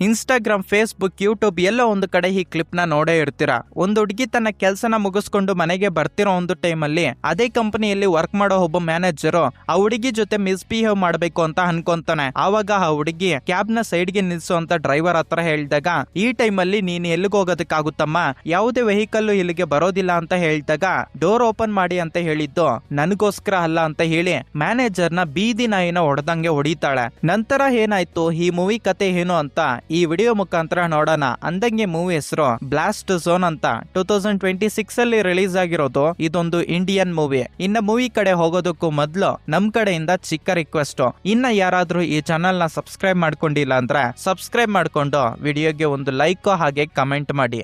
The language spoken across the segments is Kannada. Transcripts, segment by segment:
ಇನ್ಸ್ಟಾಗ್ರಾಮ್, ಫೇಸ್ಬುಕ್, ಯೂಟ್ಯೂಬ್ ಎಲ್ಲೋ ಒಂದು ಕಡೆ ಈ ಕ್ಲಿಪ್ ನ ನೋಡೇ ಇರ್ತೀರಾ. ಒಂದು ಹುಡುಗಿ ತನ್ನ ಕೆಲಸನ ಮುಗಿಸ್ಕೊಂಡು ಮನೆಗೆ ಬರ್ತಿರೋ ಒಂದು ಟೈಮಲ್ಲಿ ಅದೇ ಕಂಪನಿಯಲ್ಲಿ ವರ್ಕ್ ಮಾಡೋ ಒಬ್ಬ ಮ್ಯಾನೇಜರ್ ಆ ಹುಡುಗಿ ಜೊತೆ ಮಿಸ್ಬಿಹೇವ್ ಮಾಡಬೇಕು ಅಂತ ಅನ್ಕೊಂತಾನೆ. ಆವಾಗ ಆ ಹುಡುಗಿ ಕ್ಯಾಬ್ ನ ಸೈಡ್ ಗೆ ನಿಲ್ಸು ಅಂತ ಡ್ರೈವರ್ ಹತ್ರ ಹೇಳಿದಾಗ, ಈ ಟೈಮಲ್ಲಿ ನೀನ್ ಎಲ್ಲಿಗೆ ಹೋಗೋದಕ್ಕಾಗುತ್ತಮ್ಮ, ಯಾವುದೇ ವೆಹಿಕಲ್ ಇಲ್ಲಿಗೆ ಬರೋದಿಲ್ಲ ಅಂತ ಹೇಳಿದಾಗ, ಡೋರ್ ಓಪನ್ ಮಾಡಿ ಅಂತ ಹೇಳಿದ್ದು ನನಗೋಸ್ಕರ ಅಲ್ಲ ಅಂತ ಹೇಳಿ ಮ್ಯಾನೇಜರ್ ನ ಬೀದಿ ನಾಯಿನ ಹೊಡೆದಂಗೆ ಹೊಡಿತಾಳೆ. ನಂತರ ಏನಾಯ್ತು, ಈ ಮೂವಿ ಕತೆ ಏನು ಅಂತ ಈ ವಿಡಿಯೋ ಮುಖಾಂತರ ನೋಡೋಣ. ಅಂದಂಗೆ ಮೂವಿ ಹೆಸರು ಬ್ಲಾಸ್ಟ್ ಝೋನ್ ಅಂತ 2026 ಅಲ್ಲಿ ರಿಲೀಸ್ ಆಗಿರೋದು. ಇದೊಂದು ಇಂಡಿಯನ್ ಮೂವಿ. ಇನ್ನ ಮೂವಿ ಕಡೆ ಹೋಗೋದಕ್ಕೂ ಮೊದ್ಲು ನಮ್ ಕಡೆಯಿಂದ ಚಿಕ್ಕ ರಿಕ್ವೆಸ್ಟ್, ಇನ್ನ ಯಾರಾದ್ರೂ ಈ ಚಾನಲ್ ನ ಸಬ್ಸ್ಕ್ರೈಬ್ ಮಾಡ್ಕೊಂಡಿಲ್ಲ ಅಂದ್ರೆ ಸಬ್ಸ್ಕ್ರೈಬ್ ಮಾಡ್ಕೊಂಡು ವಿಡಿಯೋಗೆ ಒಂದು ಲೈಕ್ ಹಾಗೆ ಕಮೆಂಟ್ ಮಾಡಿ.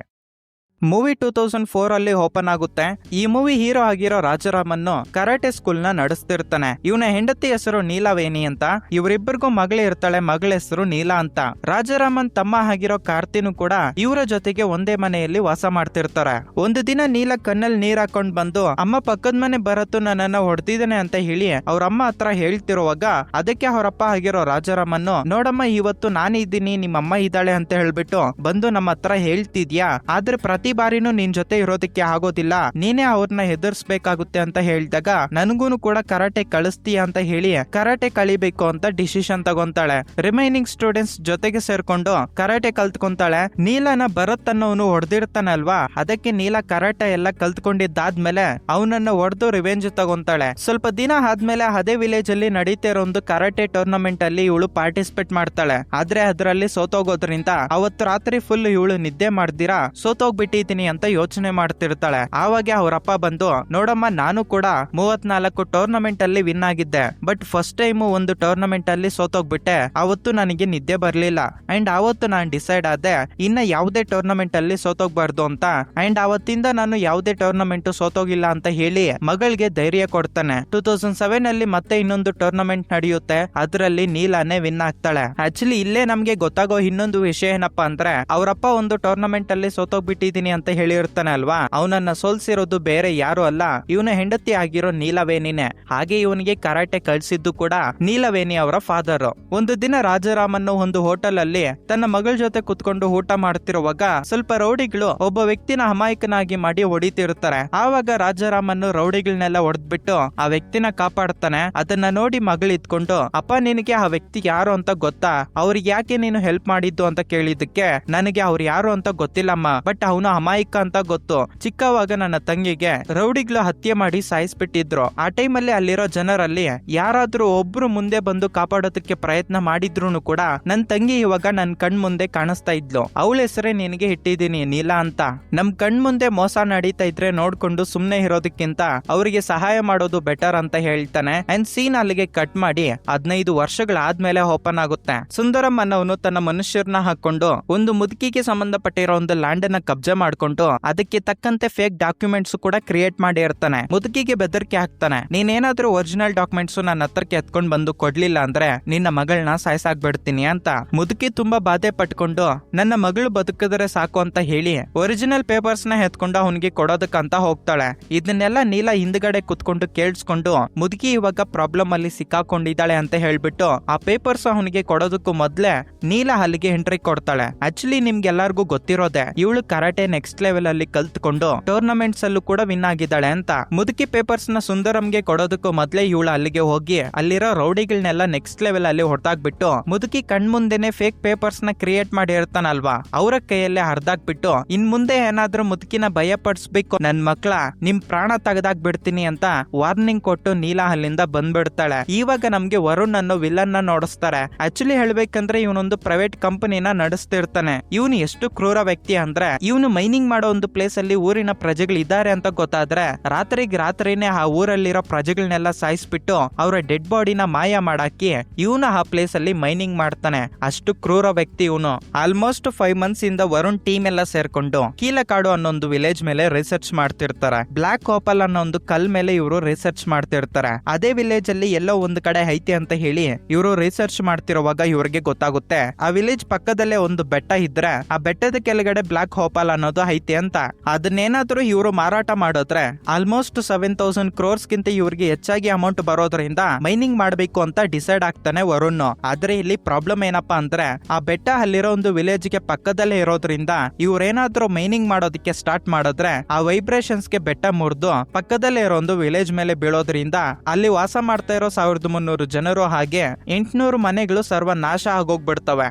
ಮೂವಿ 2004 ಅಲ್ಲಿ ಓಪನ್ ಆಗುತ್ತೆ. ಈ ಮೂವಿ ಹೀರೋ ಆಗಿರೋ ರಾಜಾರಾಮನ್ನು ಕರಾಟೆ ಸ್ಕೂಲ್ ನ ನಡೆಸ್ತಿರ್ತಾನೆ. ಇವನ ಹೆಂಡತಿ ಹೆಸರು ನೀಲಾವೇಣಿ ಅಂತ. ಇವರಿಬ್ಬರಿಗೂ ಮಗಳೇ ಇರ್ತಾಳೆ, ಮಗಳ ಹೆಸರು ನೀಲಾ ಅಂತ. ರಾಜಾರಾಮನ್ ತಮ್ಮ ಆಗಿರೋ ಕಾರ್ತಿನೂ ಕೂಡ ಇವರ ಜೊತೆಗೆ ಒಂದೇ ಮನೆಯಲ್ಲಿ ವಾಸ ಮಾಡ್ತಿರ್ತಾರೆ. ಒಂದು ದಿನ ನೀಲಾ ಕಣ್ಣಲ್ಲಿ ನೀರ್ ಹಾಕೊಂಡ್ ಬಂದು, ಅಮ್ಮ ಪಕ್ಕದ ಮನೆ ಬರತ್ತು ನನ್ನನ್ನ ಹೊಡೆದಿದ್ದಾನೆ ಅಂತ ಹೇಳಿ ಅವ್ರ ಅಮ್ಮ ಹತ್ರ ಹೇಳ್ತಿರುವಾಗ, ಅದಕ್ಕೆ ಅವರಪ್ಪ ಆಗಿರೋ ರಾಜಾರಾಮನ್ನು, ನೋಡಮ್ಮ ಇವತ್ತು ನಾನಿದ್ದೀನಿ, ನಿಮ್ಮಮ್ಮ ಇದ್ದಾಳೆ ಅಂತ ಹೇಳ್ಬಿಟ್ಟು ಬಂದು ನಮ್ಮ ಹತ್ರ ಹೇಳ್ತಿದ್ಯಾ, ಆದ್ರೆ ಪ್ರತಿ ಬಾರಿನೂ ನಿನ್ ಜೊತೆ ಇರೋದಕ್ಕೆ ಆಗೋದಿಲ್ಲ, ನೀನೇ ಅವ್ರನ್ನ ಹೆದರ್ಸ್ಬೇಕಾಗುತ್ತೆ ಅಂತ ಹೇಳಿದಾಗ, ನನಗೂನು ಕೂಡ ಕರಾಟೆ ಕಳಿಸ್ತೀಯ ಅಂತ ಹೇಳಿ ಕರಾಟೆ ಕಲಿಬೇಕು ಅಂತ ಡಿಸಿಷನ್ ತಗೊಂತಾಳೆ. ರಿಮೈನಿಂಗ್ ಸ್ಟೂಡೆಂಟ್ಸ್ ಜೊತೆಗೆ ಸೇರ್ಕೊಂಡು ಕರಾಟೆ ಕಲ್ತ್ಕೊಂತಾಳೆ. ನೀಲನ ಭರತ್ ಅನ್ನೋನು ಹೊಡೆದಿರ್ತಾನಲ್ವಾ, ಅದಕ್ಕೆ ನೀಲ ಕರಾಟೆ ಎಲ್ಲ ಕಲ್ತ್ಕೊಂಡಿದ್ದಾದ್ಮೇಲೆ ಅವನನ್ನ ಹೊಡೆದು ರಿವೆಂಜ್ ತಗೊಂತಾಳೆ. ಸ್ವಲ್ಪ ದಿನ ಆದ್ಮೇಲೆ ಅದೇ ವಿಲೇಜ್ ಅಲ್ಲಿ ನಡೀತಿರೋ ಒಂದು ಕರಾಟೆ ಟೂರ್ನಮೆಂಟ್ ಅಲ್ಲಿ ಇವಳು ಪಾರ್ಟಿಸಿಪೇಟ್ ಮಾಡ್ತಾಳೆ. ಆದ್ರೆ ಅದರಲ್ಲಿ ಸೋತೋಗೋದ್ರಿಂದ ಅವತ್ತು ರಾತ್ರಿ ಫುಲ್ ಇವಳು ನಿದ್ದೆ ಮಾಡ್ದಿರಾ ಸೋತೋಗ್ಬಿಟ್ಟಿದ್ದೀನಿ ಅಂತ ಯೋಚನೆ ಮಾಡ್ತಿರ್ತಾಳೆ. ಆವಾಗ ಅವರಪ್ಪ ಬಂದು, ನೋಡಮ್ಮ ನಾನು ಕೂಡ 34 ಟೂರ್ನಮೆಂಟ್ ಅಲ್ಲಿ ವಿನ್ ಆಗಿದ್ದೆ, ಬಟ್ ಫಸ್ಟ್ ಟೈಮ್ ಒಂದು ಟೂರ್ನಮೆಂಟ್ ಅಲ್ಲಿ ಸೋತೋಗ್ಬಿಟ್ಟೆ. ಅವತ್ತು ನನಗೆ ನಿದ್ದೆ ಬರ್ಲಿಲ್ಲ. ಅಂಡ್ ಅವತ್ತು ನಾನು ಡಿಸೈಡ್ ಆದೆ ಇನ್ನ ಯಾವುದೇ ಟೂರ್ನಮೆಂಟ್ ಅಲ್ಲಿ ಸೋತೋಗ್ಬಾರ್ದು ಅಂತ. ಅಂಡ್ ಅವತ್ತಿಂದ ನಾನು ಯಾವುದೇ ಟೂರ್ನಮೆಂಟ್ ಸೋತೋಗಿಲ್ಲ ಅಂತ ಹೇಳಿ ಮಗಳಿಗೆ ಧೈರ್ಯ ಕೊಡ್ತಾನೆ. 2007 ಅಲ್ಲಿ ಮತ್ತೆ ಇನ್ನೊಂದು ಟೂರ್ನಮೆಂಟ್ ನಡೆಯುತ್ತೆ. ಅದರಲ್ಲಿ ನೀಲಾನೇ ವಿನ್ ಆಗ್ತಾಳೆ. ಆಕ್ಚುಲಿ ಇಲ್ಲೇ ನಮ್ಗೆ ಗೊತ್ತಾಗೋ ಇನ್ನೊಂದು ವಿಷಯ ಏನಪ್ಪಾ ಅಂದ್ರೆ, ಅವರಪ್ಪ ಒಂದು ಟೂರ್ನಮೆಂಟ್ ಅಲ್ಲಿ ಸೋತೋಗ್ಬಿಟ್ಟಿದೀನಿ ಅಂತ ಹೇಳಿರ್ತಾನೆ ಅಲ್ವಾ, ಅವನನ್ನ ಸೋಲ್ಸಿರೋದು ಬೇರೆ ಯಾರು ಅಲ್ಲ, ಇವನ ಹೆಂಡತಿ ಆಗಿರೋ ನೀಲವೇಣಿನೇ. ಹಾಗೆ ಇವನಿಗೆ ಕರಾಟೆ ಕಳ್ಸಿದ್ದು ಕೂಡ ನೀಲವೇಣಿ ಅವರ ಫಾದರ್. ಒಂದು ದಿನ ರಾಜಾರಾಮನ್ನು ಒಂದು ಹೋಟೆಲ್ ಅಲ್ಲಿ ತನ್ನ ಮಗಳ ಜೊತೆ ಕುತ್ಕೊಂಡು ಊಟ ಮಾಡ್ತಿರುವಾಗ ಸ್ವಲ್ಪ ರೌಡಿಗಳು ಒಬ್ಬ ವ್ಯಕ್ತಿನ ಅಮಾಯಕನಾಗಿ ಮಾಡಿ ಹೊಡಿತಿರ್ತಾರೆ. ಆವಾಗ ರಾಜಾರಾಮನ್ನು ರೌಡಿಗಳನ್ನೆಲ್ಲ ಹೊಡೆದ್ಬಿಟ್ಟು ಆ ವ್ಯಕ್ತಿನ ಕಾಪಾಡ್ತಾನೆ. ಅದನ್ನ ನೋಡಿ ಮಗಳು ಇದ್ಕೊಂಡು, ಅಪ್ಪ ನಿನಗೆ ಆ ವ್ಯಕ್ತಿ ಯಾರು ಅಂತ ಗೊತ್ತಾ, ಅವ್ರಿಗೆ ಯಾಕೆ ನೀನು ಹೆಲ್ಪ್ ಮಾಡಿದ್ದು ಅಂತ ಕೇಳಿದಕ್ಕೆ, ನನಗೆ ಅವ್ರು ಯಾರು ಅಂತ ಗೊತ್ತಿಲ್ಲಮ್ಮ, ಬಟ್ ಅವನು ಅಮಾಯಕ ಅಂತ ಗೊತ್ತು. ಚಿಕ್ಕವಾಗ ನನ್ನ ತಂಗಿಗೆ ರೌಡಿಗಳು ಹತ್ಯೆ ಮಾಡಿ ಸಾಯಿಸ್ಬಿಟ್ಟಿದ್ರು. ಆ ಟೈಮಲ್ಲಿ ಅಲ್ಲಿರೋ ಜನರಲ್ಲಿ ಯಾರಾದ್ರೂ ಒಬ್ರು ಮುಂದೆ ಬಂದು ಕಾಪಾಡೋದಕ್ಕೆ ಪ್ರಯತ್ನ ಮಾಡಿದ್ರು ಕೂಡ ನನ್ ತಂಗಿ ಇವಾಗ ನನ್ ಕಣ್ ಮುಂದೆ ಕಾಣಿಸ್ತಾ ಇದ್ಲು. ಅವಳ ಹೆಸರೇ ನಿನಗೆ ಇಟ್ಟಿದ್ದೀನಿ ನೀಲಾ ಅಂತ. ನಮ್ ಕಣ್ ಮುಂದೆ ಮೋಸ ನಡೀತಾ ಇದ್ರೆ ನೋಡ್ಕೊಂಡು ಸುಮ್ನೆ ಇರೋದಕ್ಕಿಂತ ಅವರಿಗೆ ಸಹಾಯ ಮಾಡೋದು ಬೆಟರ್ ಅಂತ ಹೇಳ್ತಾನೆ. ಅಂಡ್ ಸೀನ್ ಅಲ್ಲಿಗೆ ಕಟ್ ಮಾಡಿ 15 ವರ್ಷಗಳಾದ್ಮೇಲೆ ಓಪನ್ ಆಗುತ್ತೆ. ಸುಂದರಂ ಅನ್ನೋನು ತನ್ನ ಮನುಷ್ಯರನ್ನ ಹಾಕೊಂಡು ಒಂದು ಮುದುಕಿಗೆ ಸಂಬಂಧಪಟ್ಟಿರೋ ಒಂದು ಲ್ಯಾಂಡ್ ಅನ್ನ ಕಬ್ಜಾ ಮಾಡ್ಕೊಂಡು ಅದಕ್ಕೆ ತಕ್ಕಂತೆ ಫೇಕ್ ಡಾಕ್ಯುಮೆಂಟ್ಸ್ ಕೂಡ ಕ್ರಿಯೇಟ್ ಮಾಡಿ ಇರ್ತಾನೆ. ಮುದುಕಿಗೆ ಬೆದರಿಕೆ ಹಾಕ್ತಾನೆ, ನೀನೇನಾದ್ರೂ ಒರಿಜಿನಲ್ ಡಾಕ್ಯುಮೆಂಟ್ಸ್ ನನ್ನ ಹತ್ರಕ್ಕೆ ಎತ್ಕೊಂಡ್ ಬಂದು ಕೊಡ್ಲಿಲ್ಲ ಅಂದ್ರೆ ನಿನ್ನ ಮಗಳನ್ನ ಸಾಯ್ಸಾಕ್ಬಿಡ್ತೀನಿ ಅಂತ. ಮುದುಕಿ ತುಂಬಾ ಬಾಧೆ ಪಟ್ಕೊಂಡು ನನ್ನ ಮಗಳು ಬದುಕಿದ್ರೆ ಸಾಕು ಅಂತ ಹೇಳಿ ಒರಿಜಿನಲ್ ಪೇಪರ್ಸ್ ನ ಎತ್ಕೊಂಡು ಅವನಿಗೆ ಕೊಡೋದಕ್ಕಂತ ಹೋಗ್ತಾಳೆ. ಇದನ್ನೆಲ್ಲ ನೀಲ ಹಿಂದ್ಗಡೆ ಕುತ್ಕೊಂಡು ಕೇಳಿಸ್ಕೊಂಡು, ಮುದುಕಿ ಇವಾಗ ಪ್ರಾಬ್ಲಮ್ ಅಲ್ಲಿ ಸಿಕ್ಕಾಕೊಂಡಿದ್ದಾಳೆ ಅಂತ ಹೇಳ್ಬಿಟ್ಟು ಆ ಪೇಪರ್ಸ್ ಅವನಿಗೆ ಕೊಡೋದಕ್ಕೂ ಮೊದ್ಲೇ ನೀಲ ಅಲ್ಲಿಗೆ ಎಂಟ್ರಿ ಕೊಡ್ತಾಳೆ. ಆಕ್ಚುಲಿ ನಿಮ್ಗೆಲ್ಲರಿಗೂ ಗೊತ್ತಿರೋದೆ, ಇವಳು ಕರಾಟೆ ನೆಕ್ಸ್ಟ್ ಲೆವೆಲ್ ಅಲ್ಲಿ ಕಲ್ತ್ಕೊಂಡು ಟೂರ್ನಮೆಂಟ್ಸ್ ಅಲ್ಲೂ ಕೂಡ ವಿನ್ ಆಗಿದ್ದಾಳೆ ಅಂತ. ಮುದುಕಿ ಪೇಪರ್ಸ್ ನ ಸುಂದರಂಗೆ ಕೊಡೋದಕ್ಕೂ ಮೊದ್ಲೇ ಇವಳು ಅಲ್ಲಿಗೆ ಹೋಗಿ ಅಲ್ಲಿರೋ ರೌಡಿಗಳನ್ನೆಲ್ಲ ನೆಕ್ಸ್ಟ್ ಲೆವೆಲ್ ಅಲ್ಲಿ ಹೊಡೆದಾಕ್ಬಿಟ್ಟು ಮುದುಕಿ ಕಣ್ ಮುಂದೆನೆ ಫೇಕ್ ಪೇಪರ್ಸ್ ನ ಕ್ರಿಯೇಟ್ ಮಾಡಿ ಇರ್ತಾನಲ್ವಾ, ಅವರ ಕೈಯಲ್ಲೇ ಹರ್ದಾಕ್ಬಿಟ್ಟು, ಇನ್ ಮುಂದೆ ಏನಾದ್ರೂ ಮುದುಕಿನ ಭಯ ಪಡಿಸ್ಬೇಕು ನನ್ ಮಕ್ಳ, ನಿಮ್ ಪ್ರಾಣ ತೆಗೆದಾಕ್ ಬಿಡ್ತೀನಿ ಅಂತ ವಾರ್ನಿಂಗ್ ಕೊಟ್ಟು ನೀಲಾ ಅಲ್ಲಿಂದ ಬಂದ್ಬಿಡ್ತಾಳೆ. ಇವಾಗ ನಮ್ಗೆ ವರುಣ್ ಅನ್ನೋ ವಿಲನ್ ನ ನೋಡಿಸ್ತಾರೆ. ಆಕ್ಚುಲಿ ಹೇಳ್ಬೇಕಂದ್ರೆ ಇವನೊಂದು ಪ್ರೈವೇಟ್ ಕಂಪನಿನ ನಡೆಸ್ತಿರ್ತಾನೆ. ಇವನು ಎಷ್ಟು ಕ್ರೂರ ವ್ಯಕ್ತಿ ಅಂದ್ರೆ, ಇವನು ಮೈನಿಂಗ್ ಮಾಡೋ ಒಂದು ಪ್ಲೇಸ್ ಅಲ್ಲಿ ಊರಿನ ಪ್ರಜೆಗಳು ಇದ್ದಾರೆ ಅಂತ ಗೊತ್ತಾದ್ರೆ ರಾತ್ರಿಗೆ ರಾತ್ರಿನೇ ಆ ಊರಲ್ಲಿರೋ ಪ್ರಜೆಗಳನ್ನೆಲ್ಲ ಸಾಯಿಸ್ಬಿಟ್ಟು ಅವರ ಡೆಡ್ ಬಾಡಿನ ಮಾಯ ಮಾಡಾಕಿ ಇವನು ಆ ಪ್ಲೇಸ್ ಅಲ್ಲಿ ಮೈನಿಂಗ್ ಮಾಡ್ತಾನೆ. ಅಷ್ಟು ಕ್ರೂರ ವ್ಯಕ್ತಿ ಇವನು. ಆಲ್ಮೋಸ್ಟ್ 5 months ಇಂದ ವರುಣ್ ಟೀಮ್ ಎಲ್ಲ ಸೇರ್ಕೊಂಡು ಕೀಲಕಾಡು ಅನ್ನೋ ಒಂದು ವಿಲೇಜ್ ಮೇಲೆ ರಿಸರ್ಚ್ ಮಾಡ್ತಿರ್ತಾರೆ. ಬ್ಲಾಕ್ ಓಪಲ್ ಅನ್ನೋ ಒಂದು ಕಲ್ ಮೇಲೆ ಇವರು ರಿಸರ್ಚ್ ಮಾಡ್ತಿರ್ತಾರೆ. ಅದೇ ವಿಲೇಜ್ ಅಲ್ಲಿ ಎಲ್ಲೋ ಒಂದು ಕಡೆ ಐತಿ ಅಂತ ಹೇಳಿ ಇವರು ರಿಸರ್ಚ್ ಮಾಡ್ತಿರುವಾಗ ಇವ್ರಿಗೆ ಗೊತ್ತಾಗುತ್ತೆ, ಆ ವಿಲೇಜ್ ಪಕ್ಕದಲ್ಲೇ ಒಂದು ಬೆಟ್ಟ ಇದ್ರೆ ಆ ಬೆಟ್ಟದ ಕೆಳಗಡೆ ಬ್ಲಾಕ್ ಓಪಲ್ ಅನ್ನೋದು ಅನ್ನೋದು ಐತಿ ಅಂತ. ಅದನ್ನೇನಾದ್ರೂ ಇವರು ಮಾರಾಟ ಮಾಡಿದ್ರೆ ಆಲ್ಮೋಸ್ಟ್ 7,000 crores ಗಿಂತ ಇವ್ರಿಗೆ ಹೆಚ್ಚಾಗಿ ಅಮೌಂಟ್ ಬರೋದ್ರಿಂದ ಮೈನಿಂಗ್ ಮಾಡ್ಬೇಕು ಅಂತ ಡಿಸೈಡ್ ಆಗ್ತಾನೆ ವರುಣ್. ಆದ್ರೆ ಇಲ್ಲಿ ಪ್ರಾಬ್ಲಮ್ ಏನಪ್ಪಾ ಅಂದ್ರೆ ಆ ಬೆಟ್ಟ ಅಲ್ಲಿರೋ ಒಂದು ವಿಲೇಜ್ ಗೆ ಪಕ್ಕದಲ್ಲೇ ಇರೋದ್ರಿಂದ ಇವ್ರೇನಾದ್ರೂ ಮೈನಿಂಗ್ ಮಾಡೋದಕ್ಕೆ ಸ್ಟಾರ್ಟ್ ಮಾಡಿದ್ರೆ ಆ ವೈಬ್ರೇಷನ್ಸ್ ಗೆ ಬೆಟ್ಟ ಮುರಿದು ಪಕ್ಕದಲ್ಲೇ ಇರೋ ಒಂದು ವಿಲೇಜ್ ಮೇಲೆ ಬೀಳೋದ್ರಿಂದ ಅಲ್ಲಿ ವಾಸ ಮಾಡ್ತಾ ಇರೋ 1,300 ಜನರು ಹಾಗೆ 800 ಮನೆಗಳು ಸರ್ವನಾಶ ಆಗೋಗ್ಬಿಡ್ತವೆ.